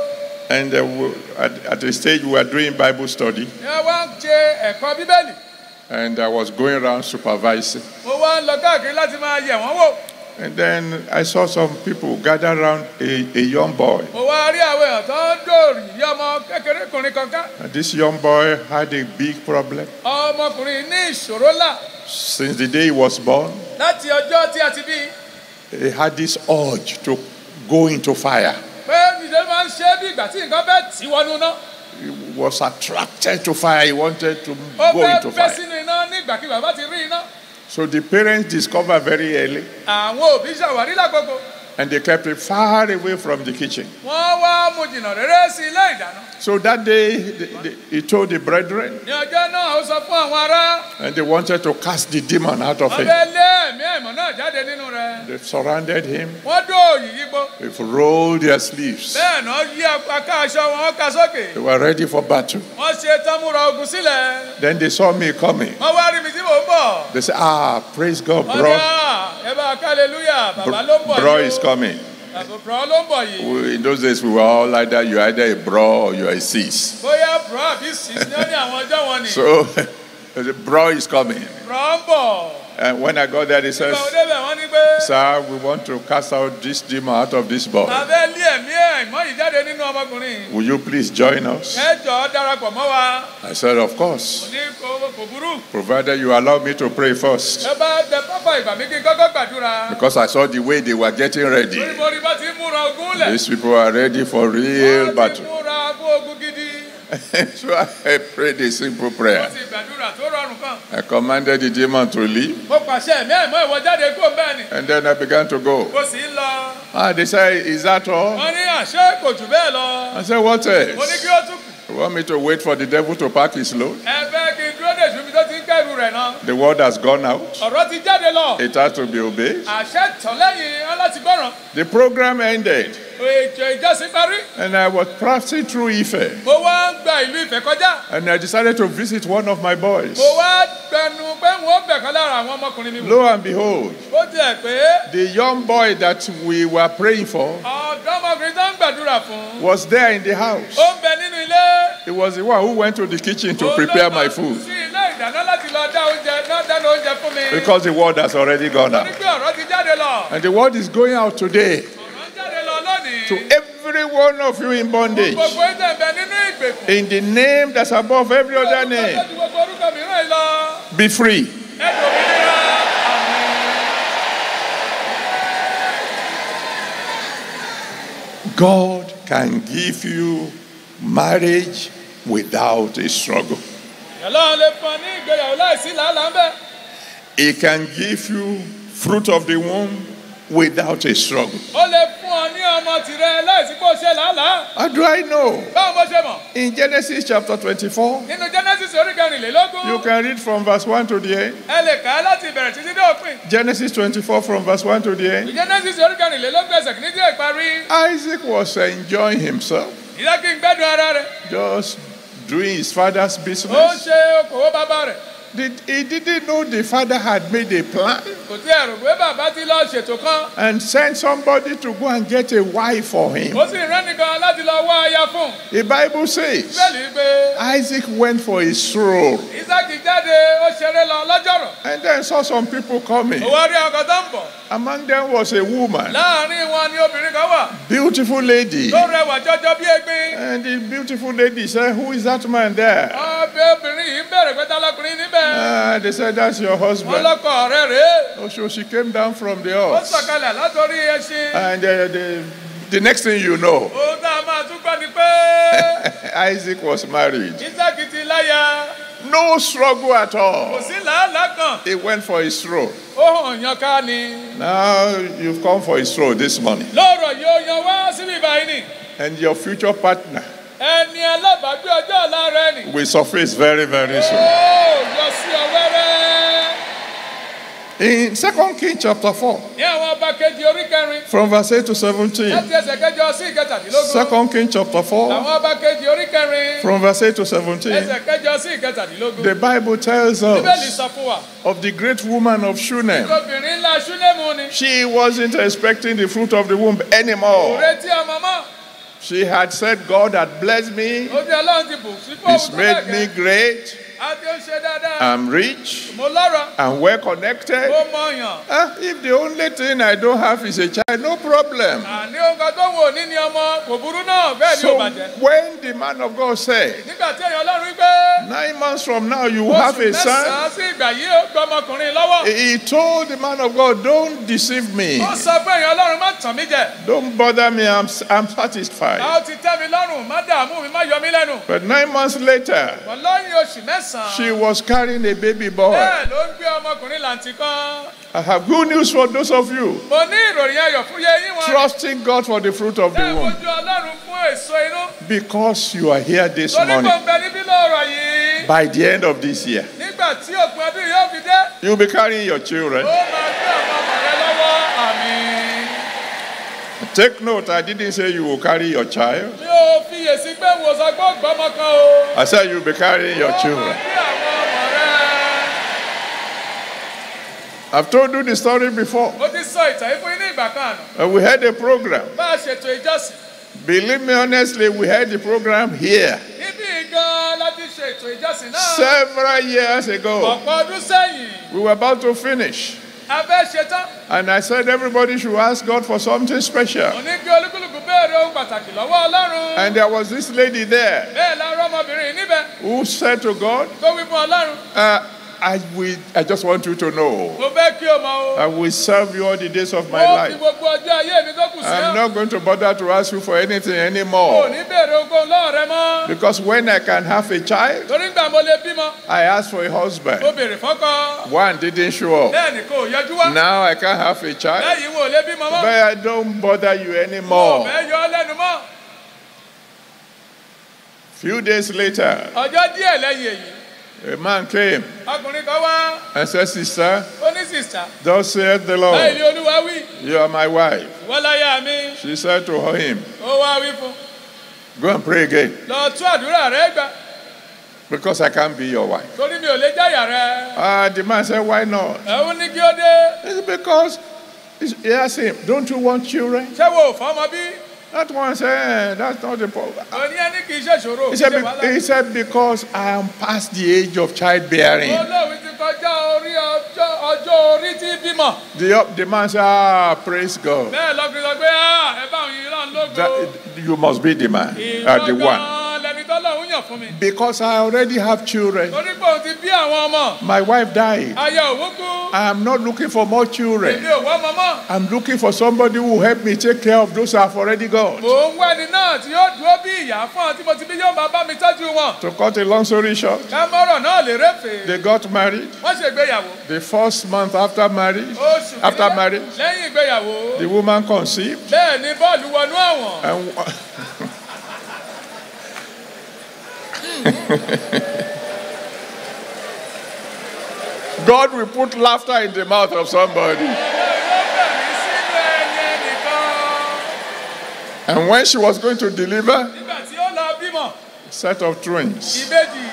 And at the stage we were doing Bible study. Ní wá ń ṣe ẹ̀kọ́ Bíbélì. And I was going around supervising. Mo wá ń lọ káàkiri láti máa yẹ̀ wọ́n wò. And then I saw some people gather around a young boy. Mo wá rí àwọn èèyàn tó ń dòrì yí ọmọ kékeré kùnrin kankan. And this young boy had a big problem. Ọmọkùnrin ní ìṣòro ńlá. Since the day he was born, Láti ọjọ́ tí a ti bí. he had this urge to go into fire. Pé ìṣe máa ń ṣe bí ìgbà tí nǹkan bẹ́ẹ̀ tí wọnú náà. He was attracted to fire. He wanted to Ó go fẹ́ into bẹ́ fire. sínú iná nígbàkigbà bá ti rí iná. So the parents discovered very early, Àwọn òbí ṣàwárí lákòókò. and they kept it far away from the kitchen. Wọ́n wá mú jìnnà rere sí ilé ìdáná. So that day, he told the brethren, Ní ọjọ́ náà ó sọ fún àwọn ará. and they wanted to cast the demon out of Wọ́n him. fẹ́ lé ẹ̀mí ẹ̀mọ́ náà jáde nínú rẹ̀. They surrounded him. Wọ́n dóòyì yípo. They've rolled their sleeves. Bẹ́ẹ̀ náà yí apá aṣọ wọn ká sókè. They were ready for battle. Wọ́n ṣe tán múra ogun sílẹ̀. Then they saw me coming. Wọ́n wá rí mi tí mò ń bọ̀. They said, praise God, Wọ́n ní bro. ẹ bá hallelujah bàbá ló ń bọ̀ Bro yìí is o. coming. Bro ló ń bọ̀ yìí. In those days, we were all like that. You're either a bro or you're a sis. Bóyá bro àbí sis ní ó ní àwọn ọjọ́ wọn ni. So, the bro is coming. Bro ń bọ̀. And when I got there, they said, Ìgbà òde bẹ̀ wọ́n ní pé. sir, we want to cast out this demon out of this boy. Abẹ́ lé ẹ̀mí ẹ̀mọ́ yìí jáde nínú ọmọkùnrin. Will you please join us? Ẹ jọ̀ọ́ darapọ̀ mọ́ wa. I said, of course, Ní kò burú. provided you allow me to pray first. Ẹ bá tẹ pápá ìgbà mi kí n kọ́kọ́ gbàdúrà. Because I saw the way they were getting ready. Lórí mo rí bá ti ń múra ogun lẹ̀. These people are ready for real Wọ́n ti battle. múra fún ogun gidi. So I prayed a simple prayer. Wọ́n ti gbàdúrà tó rọrùn kan. I commanded the demon to leave. Mo pàṣẹ ẹ̀mí ẹ̀mọ́ ìwọ jáde kó bẹ́ẹ̀ ni. And then I began to go. Mo sì ń lọ. They said, is that all? Wọ́n ní àṣẹ kò jù bẹ́ẹ̀ lọ. I said, what Mo ní else? kí ó tún kù. You want me to wait for the devil to pack his load? Ẹ fẹ́ kí n dúró dè ṣùgbọ́n tó ti ń kẹ́rù rẹ̀ náà. The word has gone out. Ọ̀rọ̀ ti jáde lọ. It has to be obeyed. Àṣẹ tán lẹ́yìn ọ́ láti gbọ́ràn. The program ended. Ètò ìjọsìn parí. And I was passing through Ife. Mo wá ń gba ìlú Ifẹ̀ kọjá. And I decided to visit one of my boys. Mo wá gbẹnu pé wọ́n bẹ̀ kan lára àwọn ọmọkùnrin mi wò. Lo and behold, Ó tiẹ̀ pé the young boy that we were praying for ọ̀dọ́mọkùnrin tó ń gbàdúrà fún. was there in the house. Ó ń bẹ nínú ilé. He was the one who went to the kitchen to prepare my food. Sí ilé ìdáná láti lọ dáná oúnjẹ fún mi. Because the word has already gone Torí out. pé ọ̀rọ̀ ti jáde lọ. And the word is going out today Ọ̀rọ̀ ń jáde lọ lónìí. to every one of you in bondage. Gbogbo ẹ̀jẹ̀ ń bẹ nínú ìgbèkùn. In the name that's above every other name, Orúkọ tó ju gbogbo orúkọ mìíràn yìí lọ. be free. Ẹ dòmìnira. God can give you marriage without a struggle. Ọlọ́run lè fún ọ ní ìgbéyàwó láìsí làálàá ń bẹ̀. He can give you fruit of the womb without a struggle. Ó lè fún ọ ní ọmọ tìrẹ láìsí kó ṣe làálàá. How do I know? Báwo mo ṣe mọ̀? In Genesis chapter 24, Nínú Genesis orí kẹrìnlélógún. you can read from verse 1 to the end. Ẹ lè kà á láti ìbẹ̀rẹ̀ títí dé òpin. Genesis 24 from verse 1 to the end. Genesis orí kẹrìnlélógún ẹsẹ̀ kìíní dé ìparí. Isaac was enjoying himself, Ìyá kí n gbẹ́dùn ara rẹ̀. just doing his father's Ó business. ṣe okòwò bàbá rẹ̀. He didn't know the father had made a plan Kò tí ẹ rò pé bàbá ti lọ ṣètò kan. and sent somebody to go and get a wife for him. Ó sì rán nìkan láti lọ wá aya fún. The Bible says Bẹ́ẹ̀ni pé Isaac went for a stroll Ísákì jáde ó ṣeré lọ lọ́jọ́rọ̀. and then saw some people coming. Ó wá rí ọkọ̀ tó ń bọ̀. Among them was a woman, Láàárín wọn ni obìnrin kan wà. beautiful lady. Tó rẹwà jọjọ bí egbin. And the beautiful lady said, "Who is that man there?" Ọbẹ̀ obìnrin yìí ń bẹ̀rẹ̀ pé tálákùnrin níbẹ̀. They said, "That's your Wọ́n husband." lọ́kọ̀ ọ̀rẹ́ rèé. Oh, so she came down from the Ó horse. sọ̀kalẹ̀ látọrí ẹṣin. And the next thing you know, Ohun tá a máa tún gbọ́ ni pé Isaac was married. Ísákì ti láya. No struggle at Kò all. sí làálàá kan. He went for a stroll. Ó hàn yan ká ni. Now you've come for a stroll this morning. Lọ́rọ̀ yóò yan wá síbí báyìí ni. And your future partner Ẹni alábàágbé ọjọ́ ọ̀la rẹ ni. will surface very, very soon. Ó yọ sí ọwẹ́rẹ́. In 2 Kings chapter 4, Ní àwọn ọba kejì orí kẹrin. from verse 8 to 17. Láti ẹsẹ̀ kẹjọ sí ìkẹtàdínlógún. 2 Kings chapter 4, Àwọn ọba kejì orí kẹrin. from verse 8 to 17. Ẹsẹ̀ kẹjọ sí ìkẹtàdínlógún. The Bible tells Bíbélì us sọ fún wa. of the great woman of Shunem. Obìnrin ńlá Ṣúnémù ni. She wasn't expecting the fruit of the womb anymore. Kò retí ọmọ mọ́. She had said, "God had blessed me. Ó ní Ọlọ́run ti bù sí fún He's òun tó made me bẹ̀gẹ̀. great. A ti ń ṣe dáadáa. I'm rich Mo lọ́rọ̀. and well connected. Mo mọ̀yàn. If the only thing I don't have is a child, no problem." Àní ohun kan tó wò ní ni ọmọ kò burú náà bẹ́ẹ̀ ni So ò bàjẹ́. when the man of God said, Nígbà tí èèyàn Ọlọ́run wí pé 9 months from now you will have oṣù a son, mẹ́sàn-án sí ìgbà yìí ó gbọ́ ọmọkùnrin lọ́wọ́. he told the man of God, "Don't deceive me. Ó sọ pé èèyàn Ọlọ́run má tàn mí jẹ. Don't bother me. I'm satisfied." A ó ti tẹ́ mi lọ́rùn, má dààmú mi, má yọ mí lẹ́nu. But 9 months later, Wọ́n lọ́yìn oṣù mẹ́sàn-án. she was carrying a baby boy. Bẹ́ẹ̀ ló ń gbé ọmọkùnrin làǹtì kan. I have good news for those of you Mo ní ìròyìn ayọ̀ fún yẹyìn wọn. trusting God for the fruit of the Ṣé womb. ojú Ọlọ́run fún èso inú? Because you are here this Torí kò morning. ń bẹ níbí lọ́rọ̀ yìí. By the end of this year, Nígbà tí òpin ọdún yóò fi dé, you'll be carrying your children. ó máa gbé ọmọ ọmọ rẹ lọ́wọ́. Àmín. Take note, I didn't say you will carry your child. Mi ò fiyèsí pé wòsàn gbọ́gbọ́ ọmọ kan o. I said you'll be carrying your Ó máa children. gbé àwọn ọmọ rẹ. I've told you the story before. Mo ti sọ ìtàn yìí fún yín ní ìgbà kan àná. We had a program. Bá a ṣètò ìjọsìn. Believe me honestly, we had the program here Níbí gan-an la ti ṣètò ìjọsìn náà. several years ago. Ọ̀pọ̀ ọdún sẹ́yìn, We were about to finish. a fẹ́ ṣetán. And I said everybody should ask God for something special. Mo ní kí olúkúlùkù béèrè ohun pàtàkì lọ́wọ́ Ọlọ́run. And there was this lady there Bẹ́ẹ̀ la rọ́ ọmọbìnrin yìí níbẹ̀ who said to God, tó wí fún Ọlọ́run. I just want you to know, Mo fẹ́ kí o mọ̀ o. I will serve you all the days of my Mo fi life. gbogbo ọjọ́ ayé mi tó kù sí I'm ọ́. not going to bother to ask you for anything Mo anymore. ní béèrè ohunkóhun lọ́wọ́ rẹ mọ́. Because when I can have a child, Torí gbà mo lè bímọ. I asked for a Mo husband. béèrè fọ́kọ. One didn't show up. Bẹ́ẹ̀ ni kò yọjú wá. Now I can't have a child. Lẹ́yìn wo lè bímọ mọ́. But I don't bother you Mo anymore. fẹ́ yọ ọ́ lẹ́nu mọ́. Few days later, Ọjọ́ díẹ̀ lẹ́yìn èyí, a man came ọkùnrin kan wá. and said, "Sister, Ó ní sìsà. thus saith the Báyìí Lord, ni Olúwa wí. you are my wife." Ìwọ láyà mi. She said to him, Ó wá wí fún. "Go and pray again, Lọ tún àdúrà rẹ gbà. because I can't be your wife." Torí mi ò lè jáyà rẹ. The man said, "Why not?" Ẹ̀hún ní kí ó dé. It's because he asked him, "Don't you want children?" Ṣé wo ò fọ́mọ bí? That one said, "That's not the problem." Òní ẹni kì í ṣe ṣòro. He Kì í said, ṣe wàhálà. he said, "Because I am past the age of childbearing." Olóòwì ti kọjá orí ọjọ́ orí tí bímọ. The man said, "Praise God." Bẹ́ẹ̀ lọ́kùnrin sọ pé ẹ bá òun yìí náà lógo. You must be the man, the one. Ìlọ́gán lẹni tọ́lọ́hún yàn fún mi. Because I already have children. Torí pé òun ti bí àwọn àwọn ọmọ. My wife died. Aya òun kú. I am not looking for more children. Èmi ò wá ọmọ mọ́. I'm looking for somebody who will help me take care of those I've already got. Mò ń wá ẹni náà tí yóò dúró bí ìyá fún ọ tí mo ti bí yóò máa bá mi tọ́jú wọn. To cut a long story short, Ká mọ́rọ̀ náà lè réfè. they got married. Wọ́n ṣe ìgbéyàwó. The first month after marriage, after marriage, lẹ́yìn ìgbéyàwó. the woman conceived. Bẹ́ẹ̀ ni bọ́ọ̀lù wọnú àwọn. And God will put laughter in the mouth of somebody. And when she was going to deliver, Nígbà tí ó lọ bímọ. a set of twins, Ìbejì.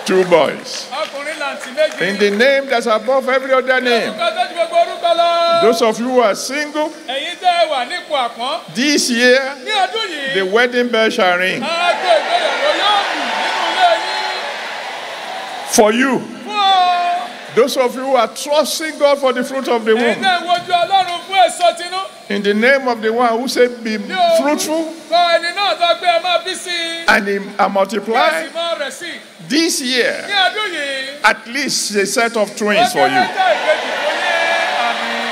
2 boys, Ọkùnrin làǹtì méjì. in the name that's above every other name. Orúkọ tó ju gbogbo orúkọ lọ. Those of you who are single, Ẹ̀yin tẹ́ ẹ wà nípò àpọ́n. this year, Ní ọdún yìí. the wedding bell shall ring Aago ìgbéyàwó yóò lù nínú ilé yín. for you. Fún ọ. Those of you who are trusting God for the fruit of the Ẹ̀yin womb, náà wojú Ọlọ́run fún èso tinú. in the name of the one who said, be fruitful Kọ ẹni náà tó gbé ẹ máa bí sí i. and multiply, Bẹ́ẹ̀ sì mọ́ rẹ̀ sí. this year, Ní ọdún yìí. at least a set of twins for Ó you. kéré jẹ́ ìbejì fún yín. Àmín.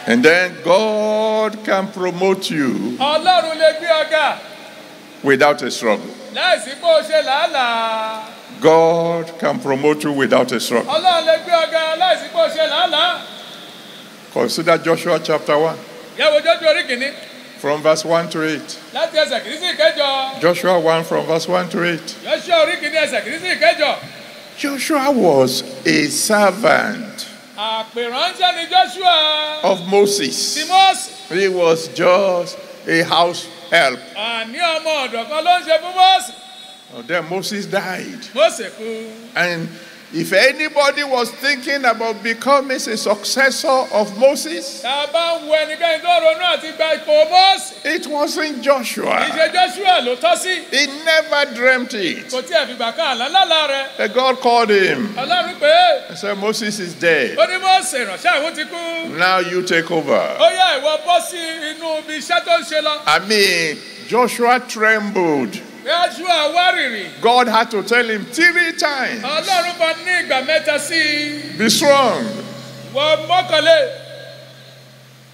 And then God can promote you Ọlọ́run lè gbé ọ̀gá without a struggle. láìsí pé o ṣe làálàá. God can promote you without a struggle. Ọlọ́run lè gbé ọ̀gá láìsí pé o ṣe làálàá. Consider Joshua chapter 1, Yẹ̀wò Jójú orí kìíní from verse 1 to 8. láti ẹsẹ̀ kìíní sí ìkẹjọ. Joshua 1 from verse 1 to 8. Jóṣúà orí kìíní ẹsẹ̀ kìíní sí ìkẹjọ. Joshua was a servant Àpèránṣẹ́ ni Jóṣúà of ti Moses. Mósè. He was just a house help. Àní ọmọ ọ̀dọ̀ kan ló ń ṣe fún Mósè. Then Moses died. Mósè kú. And if anybody was thinking about becoming a successor of Moses, Tá a bá ń wo ẹnikẹ́ni tó ronú àti gba ipò Mósè. it wasn't Joshua. Ìṣe Jóṣúà ló tọ́ sí. He never dreamt it. Kò tí ẹ̀ fìgbà kan àlá lálá rẹ̀. That God called him Ọlọ́run pé é. and said, Moses is dead. Ó ní Mósè ìránṣẹ́ àwọn ti kú. Now you take over. Ó yá ìwọ bọ́ sí inú ibi iṣẹ́ tó ń ṣe lọ. I mean, Joshua trembled. Jóṣúà wárìrì. God had to tell him 3 times, Ọlọ́run bá ní ìgbà mẹ́ta sí i. be strong, Wọ mọ́kànlé.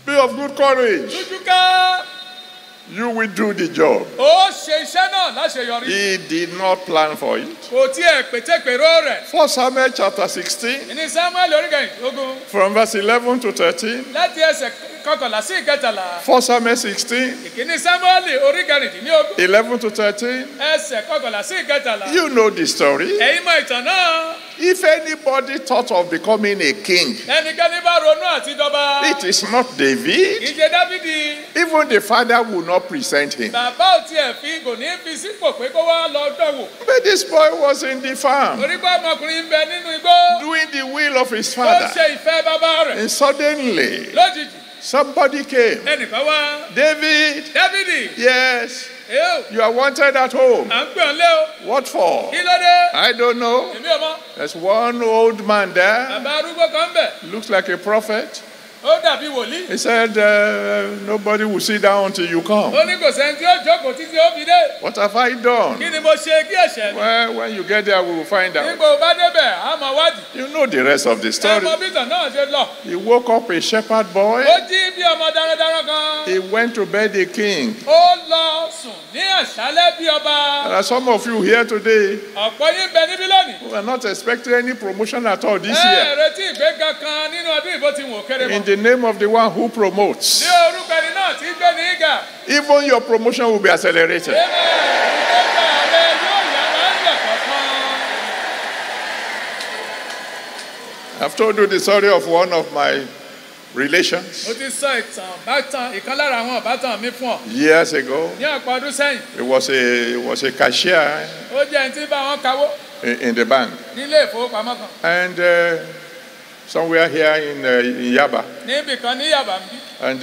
be of good courage. Tújúká. You will do the job. Ó ṣe iṣẹ́ náà láṣeyọrí. He did not plan for it. Kò tiẹ̀ pètèpèrò rẹ̀. 1 Samuel chapter 16, Ìní Samuel oríkẹ̀yìndógún. from verse 11 to 13. Láti ẹsẹ̀ kọkànlá sí ìkẹtàlá. 1 Samuel 16, Ìkíní Samuel oríkẹ̀rìndínlógún. 11 to 13. Ẹsẹ̀ kọkànlá sí ìkẹtàlá. You know the story. Ẹ̀yin mọ ìtàn náà. If anybody thought of becoming a king, Ẹnikẹ́ni bá ronú àti dọba. it is not David. Ìjẹ Dáfídì. Even the father would not present him. Bàbá ò tiẹ̀ kò ní fi sípò pé kó wá lọ dọ̀wò. But this boy was in the farm, Orí pé ọmọkùnrin ń bẹ nínú igbó. doing the will of his Ó father. ṣe ìfẹ́ bàbá rẹ̀. And suddenly, Lójijì, somebody came. ẹnìkan wá. David, Dáfídì. yes, Èyó, you are wanted at home. à ń pè ọ́ lé o. What for? Kí ló dé? I don't know. Èmi ò mọ̀. There's one old man there, Bàbá arúgbó kan ń bẹ̀. looks like a prophet. Ó dàbí wòlíì. He said, nobody will sit down until you come. Ó ní kò sẹ́ni tí ó jókòó títí ó fi dé. What have I done? Kí ni mo ṣe kí ẹ̀ṣẹ̀ mi? Well, when you get there, we will find out. Nígbà ó bá débẹ̀, á mọ wádìí. You know the rest of the Ẹ story. mọ bí ìtàn náà ṣe lọ. He woke up a shepherd boy. Ó jí bí ọmọ darandaran kan. He went to bed a king. Ó lọ sùn ní àṣálẹ́ bí ọba. There are some of you here today Ọ̀pọ̀ yín bẹ níbí lónìí. who are not expecting any promotion at all this Ẹ year. retí ìgbéga kan nínú ọdún ìbò tí wọ́n kéré In mọ́. the name of the one who promotes, Ní orúkọ ẹni náà tí gbé ní ìgà. even your promotion will be accelerated. Ìgbéga rẹ yóò yára ń lẹ̀ kọ̀ọ̀kan. I've told you the story of one of my relations Mo ti sọ ìkan lára àwọn ìbátan mi fún ọ. years ago. Ní ọ̀pọ̀ ọdún sẹ́yìn, He was a cashier ó jẹ́ ẹni tí bá wọn kawó in the bank. nílé ìfowópamọ́ kan. And somewhere here in Yaba. Níbì kan ní Yàbá ń bí. And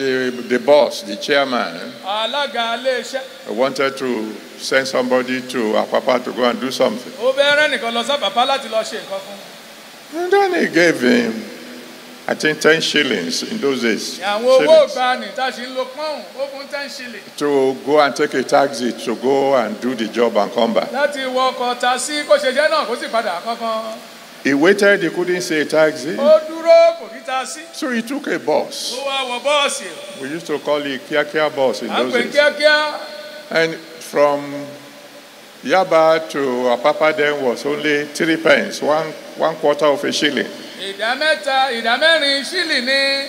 the boss, the chairman, Alága ilé iṣẹ́. wanted to send somebody to Apapa to go and do something. Ó bẹ́ẹ̀ rẹ́ nìkan lọ sábàpá láti lọ ṣe nǹkan fún. And then he gave him I think 10 shillings in those days. àwọn owó Shillings. ìgbani tá a sì ń lo pọ́ùn ó fún 10 shilling. To go and take a taxi to go and do the job and come back. láti wọ ọkọ̀ tasí kó ṣe jẹ́ náà kó sì padà kankan. He waited, he couldn't see a taxi. ó dúró kò rí tasí. So he took a bus. ó wá wọ bọ́ọ̀sì. We used to call it Kia bus in à ń those pè days. kíákíá. And from Yaba to Apapa then was only 3 pence, one quarter of a shilling. ìdá mẹ́rin ṣílì ní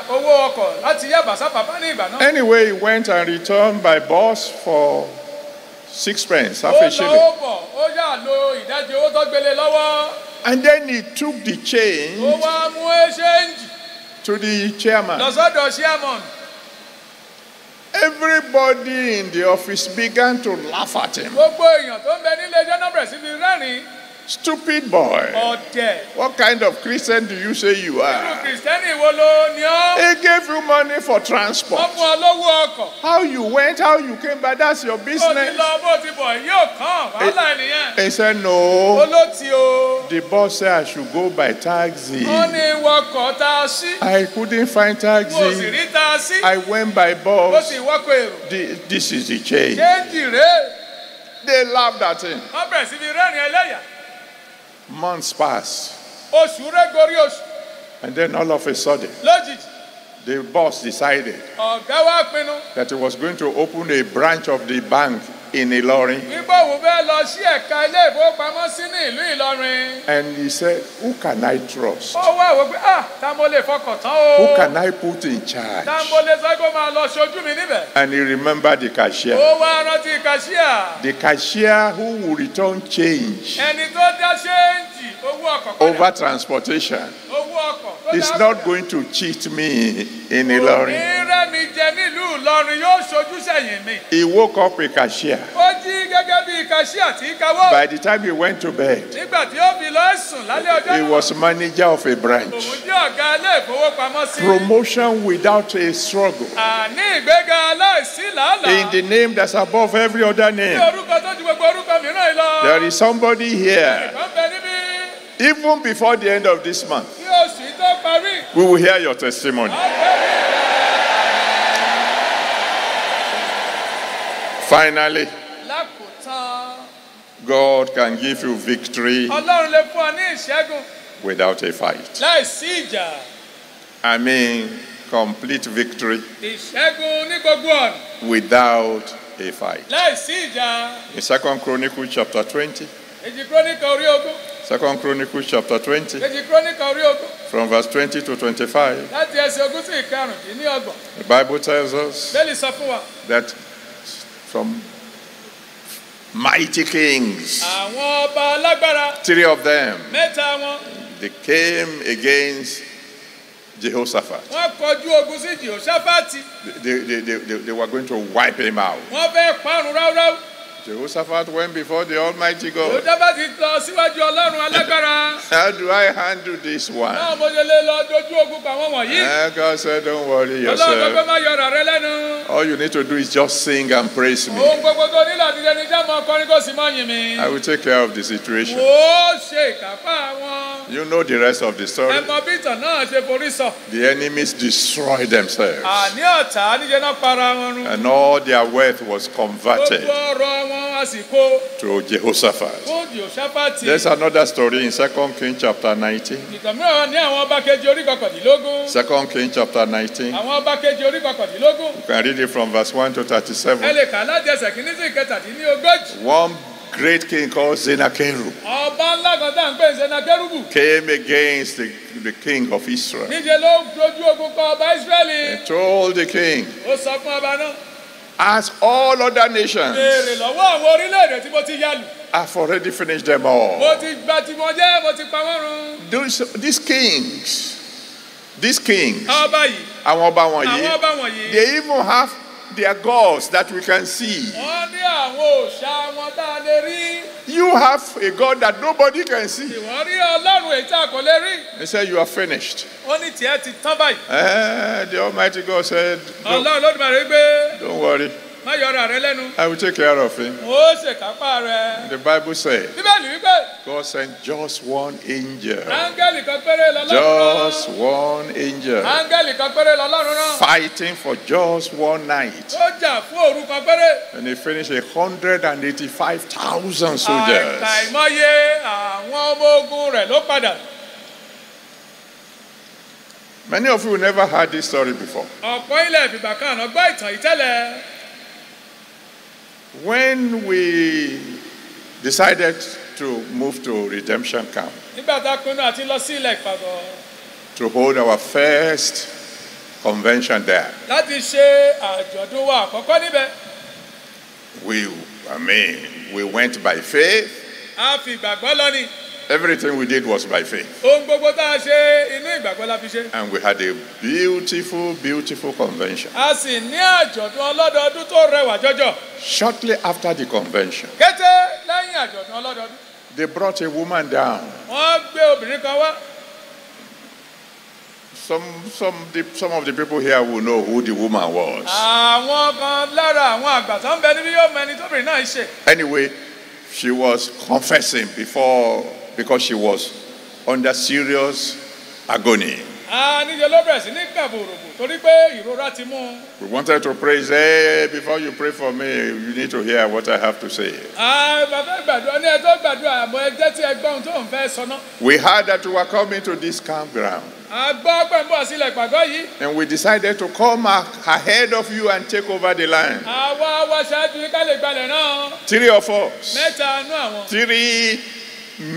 owó ọkọ̀ láti Yaba sápàpá ní ìgbà náà. Anyway, he went and returned by bus for 6 pence, half ó a lọ shilling. ó bọ̀ ó yà lo ìdajì owó tó gbélé lọ́wọ́. And then he took the ó change wá mú ẹ́ṣẹ́ǹjì to the chairman. lọ sọ́dọ̀ chairman. Everybody in the office began to laugh at him. gbogbo èèyàn tó ń bẹ nílé ẹjọ́ náà bẹ̀rẹ̀ sí fi rẹ́rìn-ín. Stupid boy. ọ̀dẹ̀ What kind of Christian do you say you irú are? kìrìsìtẹ́nì wo ló ní ọ́. He gave you money for wọ́n transport. fún ọ lówó ọkọ̀. How you went, how you came back, that's your bó ti business. lọ bó ti bọ̀ yóò kàn wàhálà ènìyàn. He said, ó no. ló ti o. The boss said I should go by taxi. wọ́n ní wọkọ̀ tá a sí. I couldn't find mo sì taxi. rí tá a sí. I went by ó bus. sì wọ́kọ̀ èrò. This is the change. kéèjì rèé. They laughed at him. wọ́n bẹ̀rẹ̀ sí fi rẹ́rìn ẹlẹ́yà. Months passed. oṣù rẹ̀ gorí oṣù. And then all of a sudden, lójijì the boss decided ọ̀gá wa pinnu. that he was going to open a branch of the bank in Ilorin. wípé òun fẹ́ lọ sí ẹ̀ka ilé ìfowópamọ́sí ní ìlú Ìlọrin. And he said, who can I trust? ó wá wò pé tá mo lè fọkàn tán Who o. can I put in charge? tá mo lè sọ pé ó máa lọ ṣojú mi níbẹ̀. And he remembered the cashier. ó wá rántí kàṣíà. The cashier who will return change ẹni tó dá ṣéǹjì owó ọkọ̀ padà. over transportation owó ọkọ̀ tó is dá not padà. going to cheat me in òní Ilorin. rẹ̀ mi jẹ nílùú Ìlọrin yóò ṣojú sẹ́yìn mi. He woke up a cashier. ó jí gẹ́gẹ́ bí kàṣíà tí í kawó. By the time he went to bed, nígbà tí ó fi lọ sùn lálẹ́ ọjọ́ he náà. was manager of a branch. òun jẹ́ ọ̀gá ilé ìfowópamọ́sí. Promotion without a struggle. àní ìgbéga aláìsí làálàá. In the name that's above every other ní name. orúkọ tó ju gbogbo orúkọ mìíràn yìí lọ. There is somebody here. ìkan bẹ níbí. Even before the end of this month, kí oṣù yìí tó parí. we will hear your testimony. Finally, lákòótán God can give you victory Ọlọ́run lè fún ọ ní ìṣẹ́gun without a fight. láìsí ìjà. I mean, complete victory ìṣẹ́gun ní gbogbo ọ̀nà without a fight. láìsí ìjà. In 2 Chronicles chapter 20, Èjì Kíróníkà orí ogún. 2 Chronicles chapter 20, Èjì Kíróníkà orí ogún. from verse 20 to 25, láti ẹsẹ̀ ogún sí ìkarùndínlọ́gbọ̀n. the Bible tells us Bẹ́ẹ̀lì sọ fún wa. that from mighty kings, àwọn ọba alágbára 3 of them, mẹ́ta wọn they came against Jehoshaphat. wọ́n kọjú ogun sí Jèhóṣáfátì. They were going to wipe him out. wọ́n fẹ́ parun ráúráú. Jehoshaphat went before the Almighty God. Jèhóṣáfátì lọ síwájú Ọlọ́run alágbára. How do I handle this one? náà mo ṣe lè lọ dojú ogun pa àwọn wọ̀nyí. And God said, don't worry Ọlọ́run gbogbo yourself. máa yọra rẹ lẹ́nu. All you need to do is just sing and praise me. ohun gbogbo tó nílò àti jẹni jẹ́ mọ́ ọkọrin kò sì mọ́ yìn mí. I will take care of the situation. ó ṣe ìkápá wọn. You know the rest of the story. ẹ mọ bí ìtàn náà ṣe forí sọ. The enemies destroyed themselves, àní ọ̀tá níjẹ́ náà para wọn run. and all their wealth was converted gbogbo ọrọ̀ wọn a sì kó to Jehoshaphat. fún Jèhóṣáfátì. There's another story in 2 Kings chapter 19. ìtàn mìíràn ní àwọn ọba kejì orí kọkàndínlógún. 2 Kings chapter 19. àwọn ọba kejì orí kọkàndínlógún. You can read it from verse 1 to ẹ 37. lè kà láti ẹsẹ̀ kìíní sí ìkẹtàdínlógójì. One great king called Sennacherib ọba ńlá kan tá à ń pè ní Sẹnakérúbù. came against the king of Israel níṣẹ́ ló dojú ogun kọ ọba Ísírẹ́lì. and told the king, ó sọ fún ọba náà. as all other nations, béèrè lọ́wọ́ àwọn orílẹ̀-èdè tí mo ti yálù. I've already finished them all. mo ti gba tiwọn jẹ́ mo ti pa wọ́n run. These kings, ọba yìí àwọn ọba àwọn wọ̀nyí, ọba wọ̀nyí. they even have their gods that we can see. wọ́n ní àwọn òòṣà wọn tá a lè rí. You have a God that nobody can see. ìwọ́n rí Ọlọ́run èyí tá a kò lè rí. They said, you are finished. ó ní tiẹ̀ ti tán báyìí. The Almighty God said, Ọlọ́run Olódùmarè gbé. don't worry. má yọra rẹ lẹ́nu. I will take care of him. ó ṣèkápá rẹ. The Bible said, bíbélì wípé. God sent just one angel. áńgẹ́lì kan péré lọ́lọ́run rán. Just one angel. áńgẹ́lì kan péré lọ́lọ́run rán. Fighting for just one night. ó jà fún òru kan péré. And he finished 185,000 soldiers. àìmọye àwọn ọmọ ogun rẹ̀ ló padà. Many of you never heard this story before. ọ̀pọ̀ ilẹ̀ ìfìgbà kan àná gbọ́ ìtàn yìí tẹ́lẹ̀. When we decided to move to Redemption Camp nígbà tá a pinnu àti lọ sí ilẹ̀ ìpàgọ́ to hold our first convention there, láti ṣe àjọ̀dún wa àkọ́kọ́ níbẹ̀. we went by faith. a fi ìgbàgbọ́ lọ ni. Everything we did was by faith. ohun gbogbo tá a ṣe inú ìgbàgbọ́ la fi ṣe. And we had a beautiful, beautiful convention. a sì ní àjọ̀dún ọlọ́dọọdún tó rẹwà jọjọ. Shortly after the convention, kété lẹ́yìn àjọ̀dún ọlọ́dọọdún. they brought a woman down. wọ́n gbé obìnrin kan wá. Some of the people here will know who the woman was. àwọn kan lára àwọn àgbà tó ń bẹ níbí yóò mọ ẹni tóbìnrin náà ń ṣe. Anyway, she was confessing because she was under serious agony. níjẹ́ ló bẹ̀rẹ̀ sí ní kàbòròbò torí pé ìrora ti mú un. We wanted to pray. Hey, before you pray for me, you need to hear what I have to say. bàbá gbàdúrà ní ẹjọ́ gbàdúrà àmọ́ ẹjẹ́ tí ẹgbọ́n ohun tó ń fẹ́ sọ náà. We heard that you were coming to this campground. a gbọ́ pẹ̀ ń bọ̀ sílẹ̀ ìpàgọ́ yìí. And we decided to come ahead of you and take over the land. àwa wá ṣáájú yín ká lè gbalẹ̀ náà. 3 of us. mẹ́ta nú àwọn. 3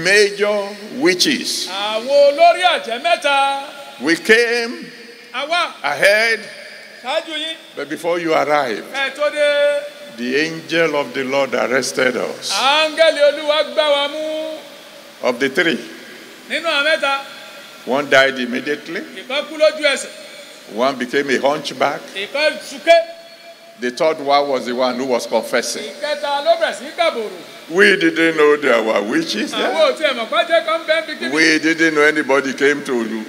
major witches. àwọn olórí àjẹ́ mẹ́ta. We came àwa ahead, ṣáájú yín. but before you arrived, ẹ tó dé. the angel of the Lord arrested us. áńgẹ́lì olúwa gbá wa mú. Of the 3, nínú àwọn mẹ́ta. one died immediately, ìkan kú lójú ẹsẹ̀. one became a hunchback, ìkan súké. the third one was the one who was confessing. ìkẹta ló bẹ̀rẹ̀ sí kàbòrò. We didn't know there were witches àwọn there. ò tiẹ̀ mọ̀ pàjẹ́ kan bẹ́ẹ̀ bí kíbi. We didn't know anybody came to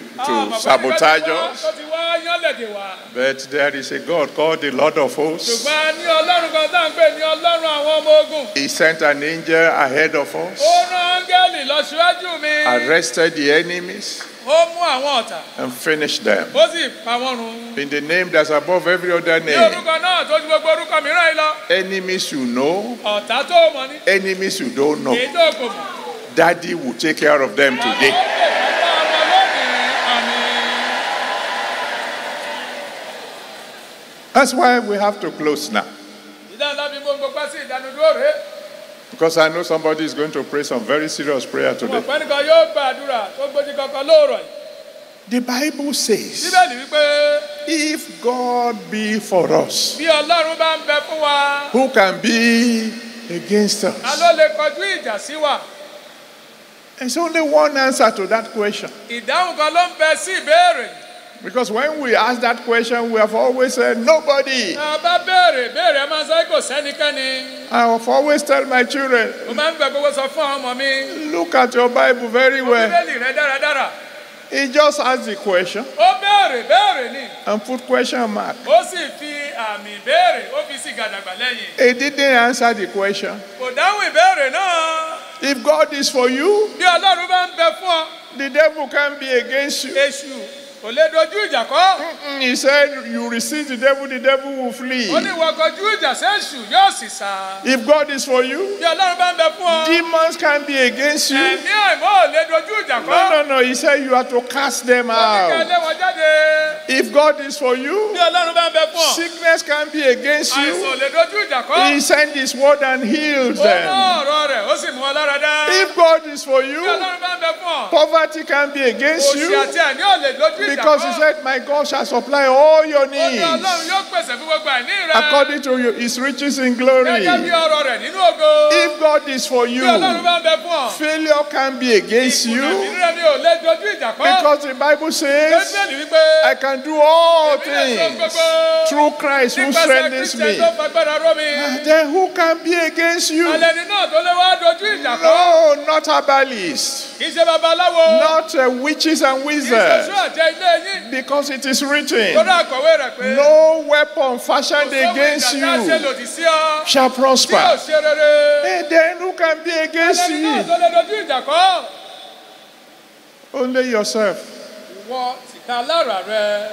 sabotage us. tó ti wá yánlẹ̀dẹ̀ wá. But there is a God called the Lord of Hosts. ṣùgbọ́n ní ọlọ́run kan tá à ń pè ní ọlọ́run àwọn ọmọ ogun. He sent an angel ahead of us, ó rán áńgẹ́lì lọ síwájú mi. arrested the enemies, ó mú àwọn ọ̀tá. and finished them. ó sì pa wọ́n run. In the name that's above every other ní name. orúkọ náà tó ju gbogbo orúkọ mìíràn yìí lọ. Enemies you know, ọ̀tá tó mọ̀ ní. enemies you don't know. èyí tó kò mọ̀. Daddy will take care of them today. àwọn ọmọ lónìí àmì. That's why we have to close now. ìdáná bí gbogbo pa sí ìdánudúró rèé. Because I know somebody is going to pray some very serious prayer today. ọ̀pẹ́ nìkan yóò gbàdúrà tó gbójú kankan lóòrọ̀ yìí. The Bible says, bíbélì wípé if God be for us, bí ọlọ́run bá ń bẹ fún wa. who can be against ta us? ló lè kọjú ìjà sí wa. There's only one answer to that question. ìdáhùn kan ló ń bẹ sí ìbéèrè. Because when we ask that question, we have always said, nobody. tá a bá béèrè béèrè ẹ máa sọ pé kò sẹ́nikẹ́ni. I have always tell my children, mo máa ń gbẹ gbogbo sọ fún àwọn ọmọ mi. look at your Bible very well. bíbélì rẹ dáradára. He just asked the question ó béèrè ni. and put question mark. ó sì fi àmì ìbéèrè ó fi sí gàdàgbà lẹ́yìn. He didn't answer the question. kò dáhùn ìbéèrè náà. If God is for you, bí ọlọ́run bá ń bẹ fún ọ. the devil can be against you. èṣù kò lè dojú ìjà kọ́. He said, you resist the devil will flee. ó ní ìwọ kọjú ìjà sẹ́ṣù yóò sì sá. If God is for you, bí ọlọ́run bá ń bẹ fún ọ. demons can be against you. ẹ̀mí àìmọ́ ò lè dojú ìjà kọ́. No. He said you have to cast them ó ní ká out. lé wọn jáde. If God is for you, bí ọlọ́run bá ń bẹ fún ọ. sickness can be against àìsàn you. ò lè dojú ìjà kọ́. He sent his word and healed ó rán them. ọ̀rọ̀ rẹ̀ ó sì mú ọ lára dá. If God is for bí you, ọlọ́run bá ń bẹ fún ọ. poverty can be against òṣì you. àti àìní ò lè dojú ìjà kọ́. Because he said, my God shall supply all your ó ní needs ọlọ́run yóò pèsè fún gbogbo àìní rẹ. according to his riches in glory. gẹ́gẹ́ bí ọ̀rọ̀ rẹ̀ nínú ògo. If God is for you, bí ọlọ́run bá ń bẹ fún ọ. failure can be against ìkùnà you. ìrírẹ́ ni ò lè dojú ìjà kọ́. Because the Bible says, bíbélì wípé I can do all èmi lè sọ things gbogbo through Christ who nípasẹ̀ strengthens Kristi me. tó fagbára ró mi. Then who can be against you? alẹ́ni náà tó lè wá dojú ìjà kọ́. No, not herbalists, kì í ṣe babaláwo. not witches and kì í ṣe wizards. oṣù àjẹ́ ilé yín. Because it is written, Lórí àkọ̀wé rẹ̀ pé. no weapon fashioned against Kò sóhun ìjà tí a ṣe you lòdì sí ọ. shall Tí ò prosper. ṣe rere. Hey, then who can be against Ẹlẹ́ni náà you? tó lè dojú ìjà kọ́. Only yourself. Ìwọ tìka lára rẹ.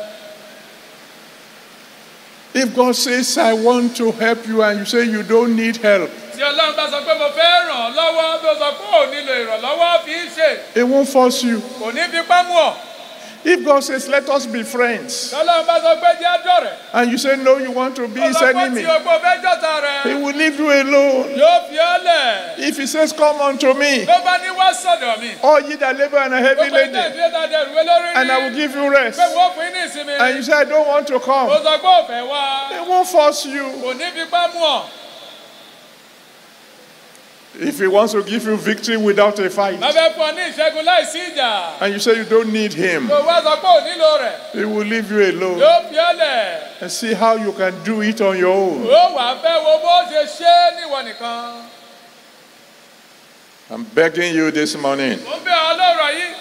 If God says, I want to help you, and you say you don't need help, Tí Ọlọ́run bá sọ pé mo fẹ́ ràn ọ́ lọ́wọ́ tó sọ pé ò nílò ìrànlọ́wọ́ fi í ṣe. it won't force you. Kò ní fipá mú ọ. If God says, let us be friends, Tí Ọlọ́run bá sọ pé jẹ́ àjọrẹ̀. and you say, no, you want to be his Ó sọ pé enemy, tí ogbó fẹ́ jọ̀tá rẹ̀. he will leave you alone. Yóò fi ọ́ lẹ̀. If he says, come unto me, Tó bá ní wá sọ̀dọ̀ mi. all ye that labor and are heavy Gbogbo ilé laden, ìdílé ta dẹrù wé lórí and I will ní. give you rest. Pé wọ́n fún yín ní ìsinmi. And you say, I don't want to Ó come, sọ pé ò fẹ́ wá. it won't force you. Kò ní fipá mú ọ. If he wants to give you victory without a fight, Má fẹ́ fún ọ ní ìṣẹ́gun láìsí ìjà. and you say you don't need him, Tó wá sọ pé ò nílò rẹ̀. he will leave you alone. Yóò fi ọ́ lẹ̀. And see how you can do it on your own. Ó wà fẹ́ wo bó ṣe ṣe é níwọ nìkan. I'm begging you this morning, Mo ń bẹ̀ ọ́ lóòrọ̀ yìí.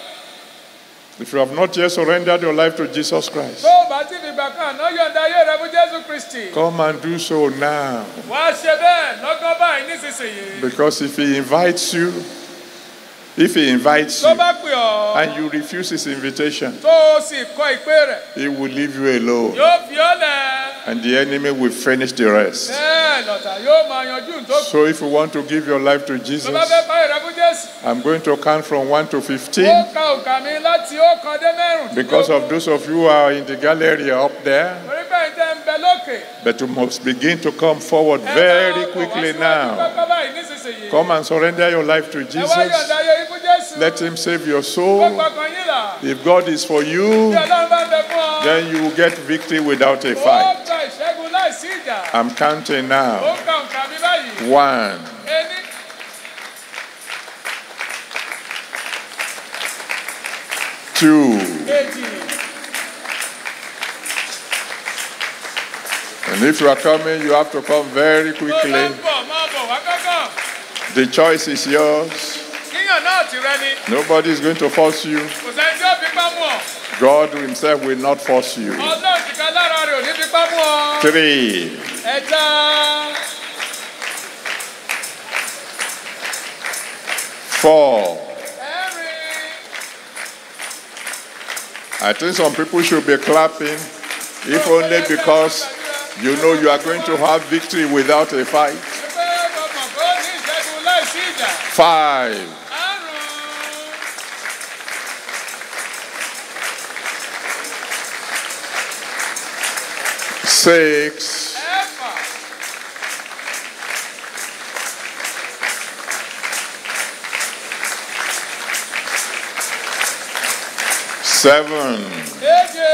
if you have not yet surrendered your life to Jesus Christ, Tó o bá ti fìgbà kan àná yọ̀ǹda ayé rẹ fún Jésù Kristì. come and do so now. Wá ṣe bẹ́ẹ̀ lọ́gán báyìí nísinsìnyí. Because if he invites you, Tó bá pè ọ́. and you refuse his invitation, Tó o sì kọ ìpè rẹ̀. he will leave you alone. Yóò fi ọ́ lẹ̀. And the enemy will finish the rest. Bẹ́ẹ̀ lọ̀tà yóò máa yanjú tó kù. So if you want to give your life to Tó Jesus, bá fẹ́ parí rẹ fún Jésù. I'm going to count from 1 to Ó 15. ka òǹkà mi láti ọ̀kan dé mẹ́rùn-ún. Because of those of you who are in the gallery up there, Torí bẹ́ẹ̀ tẹ́ ń bẹ lókè. but you must begin to come forward Ẹ very máa bọ̀ wá quickly síwájú now. kọ́kọ́ báyìí nísinsìnyí. Come and surrender your life to Ẹ wá Jesus. yọ̀ǹda ayé yín fún Jésù. Let him save your Ó soul. gbọ́kàn yín là. If God is for you, Bí Ọlọ́run bá ń bẹ fún ọ. then you will get victory without a Ó fight. gba ìṣẹ́gun láìsí ìjà. I'm counting Ó now. ka òǹkà mi báyìí. 1, Ení. 2, Èjì. and if you are coming, you have to come very Tó bá quickly. ń bọ̀ máa bọ̀ wá kánkán. The choice is yours. Kíyàn náà ti rẹ ni. Nobody is going to force you. Kò sẹ́ni tí ó fipá mú ọ. God himself will not force you. Ọlọ́run ti ka lára rẹ̀ ò ní fipá mú ọ. 3, Ẹja. 4. Ẹ̀rin. I think some people should be clapping, if only because you know you are going to have victory without a fight. Pé ọmọ kò ní ìṣẹ́gun láìsí ìjà. 5, Àrùn. 6, Ẹ̀fà. 7, Méje.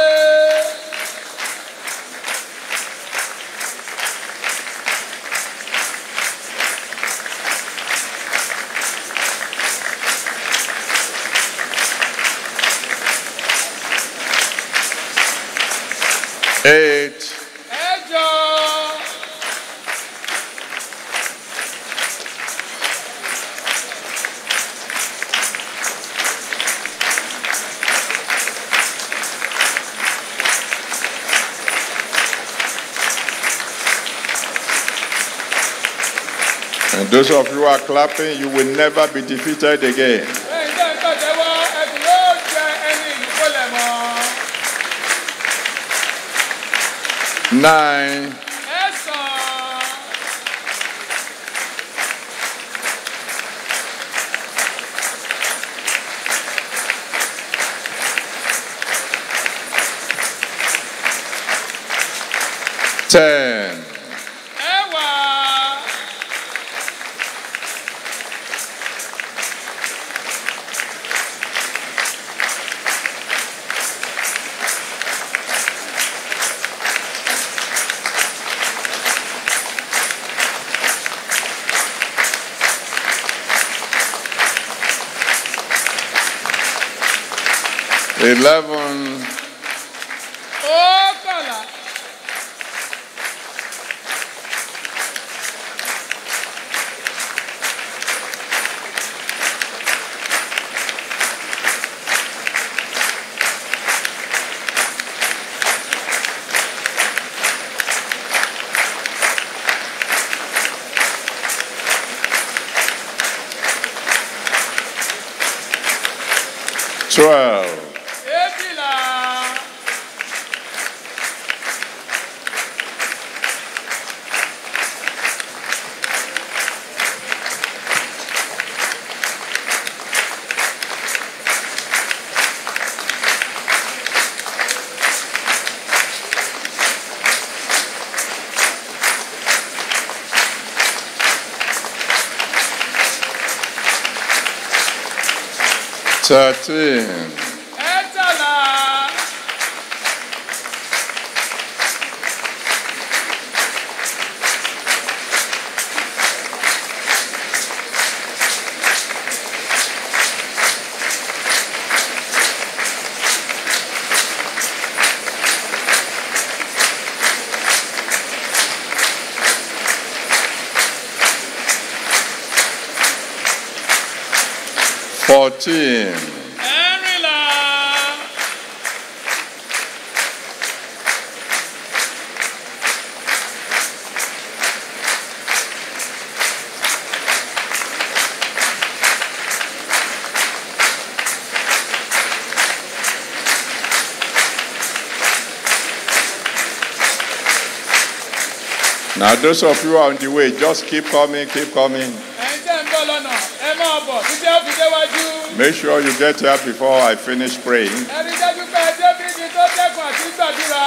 8, Ẹ̀jọ. and those of you who are clapping, you will never be defeated again. Ẹ̀yin tẹ́ ń tọ́jẹ́wọ́ ẹ̀kú yóò jẹ ẹni ìkólẹ̀ mọ́. 9, Ẹ̀sán. 10, Ẹ̀wá. 11, Ókànlá. 12, 12. Èjìlá. 13. Ẹ̀tàlá. 14. Ẹ̀rìnlá. 'Now those of you on the way, just keep coming, keep coming. Ẹ̀yin tẹ́ ń bọ̀ lọ́nà, ẹ máa bọ̀ títí ó fi déwájú. Make sure you get here before I finish praying. Ẹ rí dájú pé ẹ débí kí tó dẹ́kun àti gbàdúrà.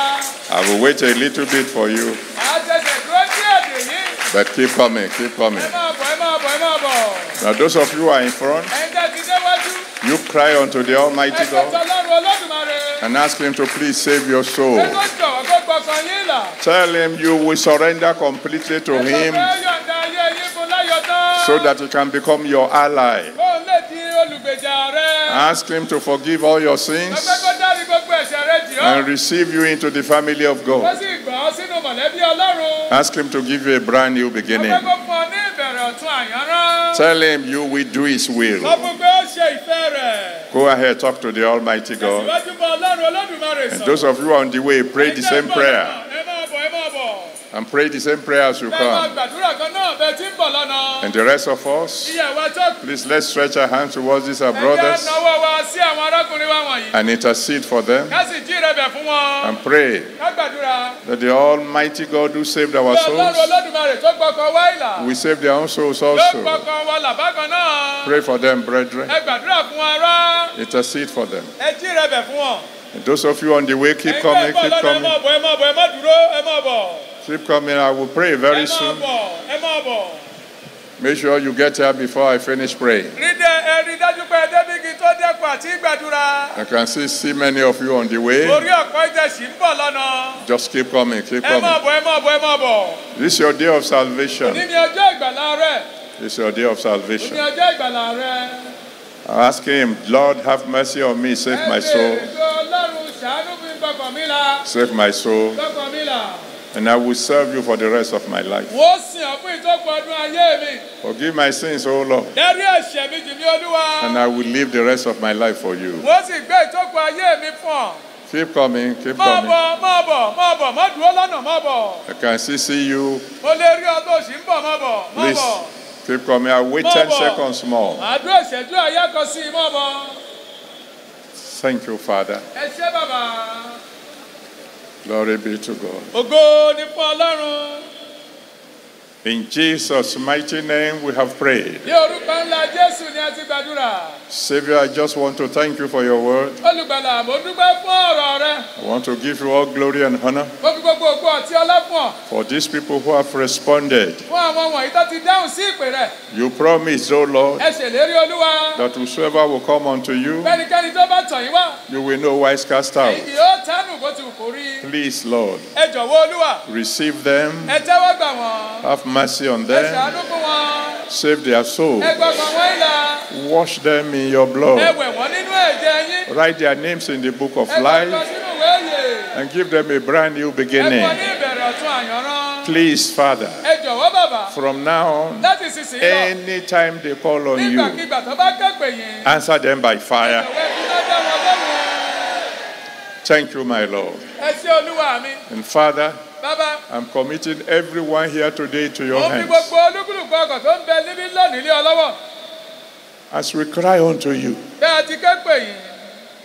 I will wait a little bit for you, Màá tẹsẹ̀ dúró díẹ̀ dè yín. but keep coming, keep coming. Ẹ máa bọ̀, ẹ máa bọ̀, ẹ máa bọ̀. Now those of you who are in front, Ẹ̀yin tẹ́ ti déwájú. you cry unto the Almighty Ẹ God sọ̀tọ̀ Ọlọ́run Olódùmarè. and ask Him to please save your soul. Ẹ tó jọ̀wọ́ kó gbọ̀kàn yín là. Tell Him you will surrender completely to Ẹ sọ Him pé yọ̀ǹda ayé yín fún láyọ̀ tán. so that He can become your ally. Kóun lè di olùgbèjà rẹ. Ask Him to forgive all your Ẹ sins fẹ́ kó dárí gbogbo ẹ̀ṣẹ̀ rẹ jì ọ́. and receive you into the family of Ó God. sì gbà ọ́ sínú mọ̀lẹ́bí Ọlọ́run. Ask Him to give you a brand new Ẹ beginning. fẹ́ kó fún ọ ní ìbẹ̀rẹ̀ ọ̀tun àyànrán. Tell Him you will do His Sọ will. fún pé ó ṣe ìfẹ́ rẹ̀. Go ahead, talk to the Almighty God. Tẹ̀síwájú bá Ọlọ́run Olódùmarè And sọ̀rọ̀. those of you on the way, pray the same prayer. Ẹ máa bọ̀, ẹ máa bọ̀. And pray the same prayer as you Ẹ máa come. gbàdúrà kan náà bẹ́ẹ̀ tí ń bọ̀ lọ́nà. And the rest of us, Iye wa tó kù. please let's stretch our hands towards these our Ẹ jẹ́ brothers náwó wa sí àwọn arákùnrin wa wọ̀nyí. and intercede for them Ká sì jí ìrẹ̀bẹ̀ fún wọn. and pray Ká gbàdúrà. that the Almighty God who saved our Bí Ọlọ́run souls Olódùmarè tó gbọ́kàn wá ìlà. will save their own souls Ló also. gbọ́kàn wa là bákan náà. Pray for them, brethren. Ẹ gbàdúrà fún wọn ará. Intercede for them. Ẹ jí ìrẹ̀bẹ̀ fún wọn. And those of you on the way, keep Ẹ̀yin tẹ́ coming, ń bọ̀ keep lọ́nà, ẹ coming. máa bọ̀, ẹ máa bọ̀, ẹ má dúró, ẹ máa bọ̀. Keep coming. I will pray Ẹ very máa soon. bọ̀, ẹ máa bọ̀. Make sure you get here before I finish praying. Rí dájú pé ẹ débí kí tó dẹ́kun àti gbàdúrà. I can see many of you on the way. Orí ọ̀pọ̀ ìtẹ̀sí ń bọ̀ lọ́nà. Just keep coming, keep Ẹ máa coming. bọ̀, ẹ máa bọ̀, ẹ máa bọ̀. This is your day of salvation. Ní ọjọ́ ìgbàlà rẹ̀. This is your day of Ní salvation. ọjọ́ ìgbàlà rẹ̀. Ask Him, Lord, have mercy on me, save my soul, Ẹ bèèrè pé Ọlọ́run ṣàánú fún gbọ̀kàn mi là. save my soul, Gbọ̀kàn mi là. and I will serve you for the rest of my life. Wọ́n sìn ọ́ fún ìtọ́pọ̀ ọdún ayé mi. Forgive my sins, O Lord, Dárí ẹ̀ṣẹ̀ mi jì mí Olúwa. and I will live the rest of my life for you. Wọ́n sì gbé ìtọ́pọ̀ ayé mi fún ọ. Keep coming, keep Máa coming. bọ̀, máa bọ̀, máa bọ̀, má dúró lọ́nà, má bọ̀. I can see you. Mo lè rí ọ tó sì ń bọ̀, má bọ̀, má Please, bọ̀. keep coming. I'll wait 10 seconds more. Màá dúró ìṣẹ́jú àyá kan sí i, má bọ̀. Thank you, Father. Ẹ ṣé bàbá. Glory be to God. Ògo ni fún Ọlọ́run. In Jesus' mighty name we have prayed. Ní orúkọ ńlá Jésù ni a ti gbàdúrà. Savior, I just want to thank you for your word. Olùgbàlà, mo dúpẹ́ fún ọ̀rọ̀ rẹ. I want to give you all glory and honor Mo fi gbogbo ògo àti ọlá fún ọ. for these people who have responded. Fún àwọn wọ̀nyí tó ti dáhùn sí ìpè rẹ̀. You promised, O Lord, Ẹ ṣèlérí Olúwa. that whosoever will come unto you, Fẹ́nikẹ́ni tó bá tọ̀ yín wá. you will no wise cast out. Èyí yóò tánù bó ti wù kó rí. Please, Lord, Ẹ jọ̀wọ́ Olúwa. receive them, Ẹ tẹ́wọ́ gbà wọ́n. have mercy on Ẹ them, ṣàánú fún wọn. save their soul, Ẹ gbọ́kàn wọ́n ìlà. wash them in your Ẹ blood, wẹ̀ wọ́n nínú ẹ̀jẹ̀ yín. write their names in the book of Ẹ gbọ́kàn life, sínú ìwé ìyè. and give them a brand new Ẹ fún ọ beginning. ní ìbẹ̀rẹ̀ ọ̀tun àyànrán. Please, Father, Ẹ jọ̀wọ́ bàbá. from now on, Láti ìsinsìnyí lọ. anytime they call on you, Nígbàkigbà tó bá kẹ́pẹ̀ yín. answer them by fire. Ìwé ìdílé dá wọn lóhùn. Thank you, my Lord. Ẹ ṣé Olúwa mi. And Father, Bàbá. I'm committing everyone here today to your Mo fi hands. gbogbo olúkúlùkù ọkọ̀ tó ń bẹ níbí lónìí lé ọ lọ́wọ́. As we cry unto you, Bí a ti kẹ́pẹ̀ yín.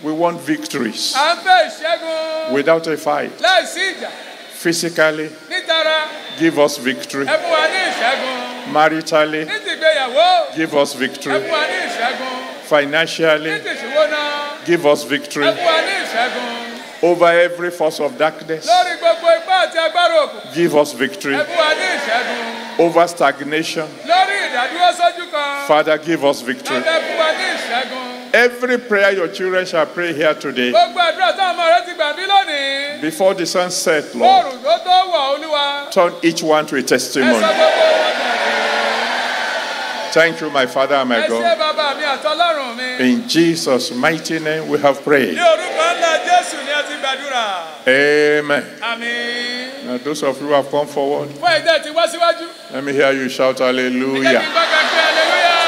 We want victories À ń fẹ́ ìṣẹ́gun. without a fight. Láìsí ìjà. Physically, Nítara. give us victory. Ẹ fún wa ní ìṣẹ́gun. Maritally, Ní tìgbéyàwó. give us Ẹ victory. fún wa ní ìṣẹ́gun. Financially, Ní tìṣúwọ́nà. give us Ẹ victory fún wa ní ìṣẹ́gun. over every force of darkness. Lórí gbogbo ipá àti agbára òkùnkùn. Give us victory Ẹ fún wa ní ìṣẹ́gun. over stagnation. Lórí ìdádúró sójú kan. Father, give us victory. Ẹ fún wa ní ìṣẹ́gun. Every prayer your children shall pray here today, Gbogbo àdúrà táwọn ọmọ rẹ ti gbà bí lónìí. before the sun sets, Lord, Oòrùn tó tó wọ̀ Olúwa. turn each one to a Ẹ sọ testimony. gbogbo wọn dàbí. Thank you, my Father and my Ẹ ṣé God. bàbá mi àtọlọ́run mi. In Jesus' mighty name we have prayed. Ní orúkọ ńlá Jésù ni a ti gbàdúrà. Amen. Àmín. Now, those of you who have come forward, Fún ẹ̀jẹ̀ tí wá síwájú. let me hear you shout Ẹ jẹ́ kí n hallelujah. gbọ́ kẹ́kẹ́ hallelujah.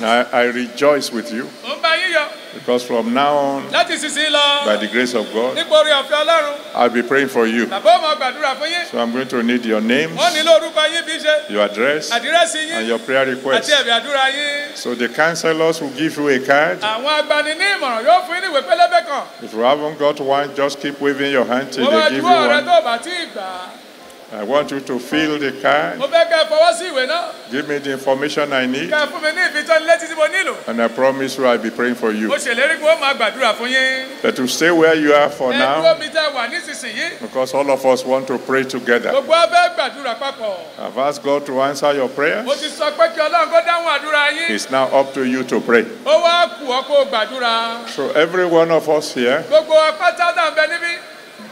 Now, I rejoice with you Mo ń bá yín yọ̀ because from now on, láti sísìn lọ. by the grace of God, Nípa orí ọ̀fẹ́ Ọlọ́run. I'll be praying for you. Bàbá ò mọ gbàdúrà fún yín. So I'm going to need your names, Wọ́n nílò orúkọ yín bí ṣe. your address, Àdírẹ́sì and yín. your prayer Àti requests. ẹ̀bì àdúrà yín. So the counselors will give you a card. Àwọn agbani ní ìmọ̀ràn yóò fún yín ní ìwé pélébé kan. If you haven't got one, just keep waving your hand till Mo máa they give juwọ́ you rẹ one. tó bá tí ì gbà. I want you to fill the card. Mo fẹ́ kẹ́ ẹ fọwọ́ sí ìwé náà. Give me the information I need, Kẹ́ ẹ fún mi ní ìfitónilétí tí mo nílò. and I promise you I'll be praying for you. Mo ṣèlérí pé ó máa gbàdúrà fún yín. But to stay where you are for Ẹ dúró now, mi tẹ́ wà nísinsìnyí. because all of us want to pray together. Gbogbo wa fẹ́ gbàdúrà papọ̀. I've asked God to answer your prayers. Mo ti sọ pé kí Ọlọ́run kó dáhùn àdúrà yín. It's now up to you to pray. Ó wá kù ọ́ kó gbàdúrà. So every one of us here, Gbogbo apáta náà ń bẹ níbí.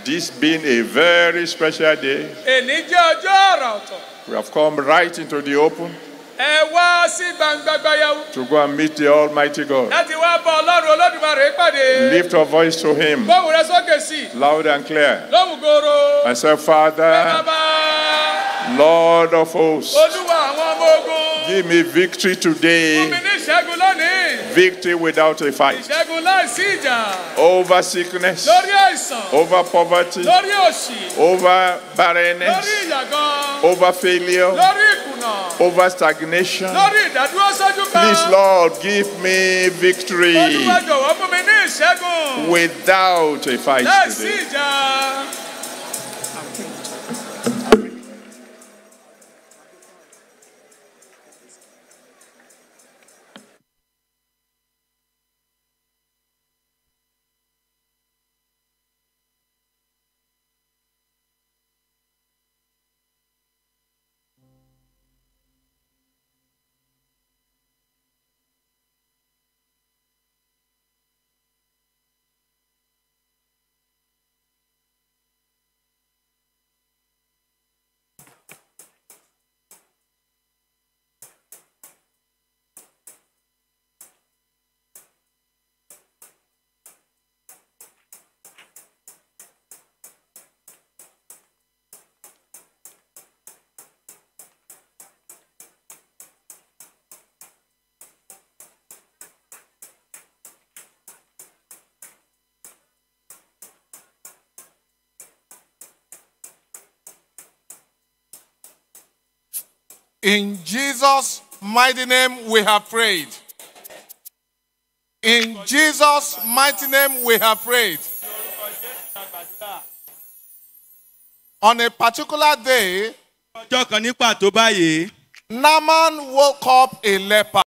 this being a very special day, Èní jẹ́ ọjọ́ àrà ọ̀tọ̀. we have come right into the open Ẹ wá sí gbangba gbayawu. to go and meet the Almighty God. Láti wá bá Ọlọ́run Olódùmarè pàdé. Lift your voice to Him Gbóhùn rẹ sókè sí i. loud and clear Lóhùn goro. and say, Father, Bàbá Lord of hosts, Olúwa àwọn ọmọ ogun. give me victory Fún today, mi ní ìṣẹ́gun lónìí. victory without a fight, Ìṣẹ́gun láìsí ìjà. over sickness, Lórí àìsàn. over poverty, Lórí òṣì. over Lórí barrenness, ìyàgàn. over failure, Lórí ìkùnà. over stagnation. Lórí ìdádúró sójú kan. Please, Lord, give me victory Olúwa jọ̀wọ́ fún mi ní ìṣẹ́gun. without a fight Láìsí today. ìjà. In Jesus' mighty name we have prayed. In Jesus' mighty name we have prayed. On a particular day, ọjọ́ kan ní pàtó báyìí Naaman woke up a leper.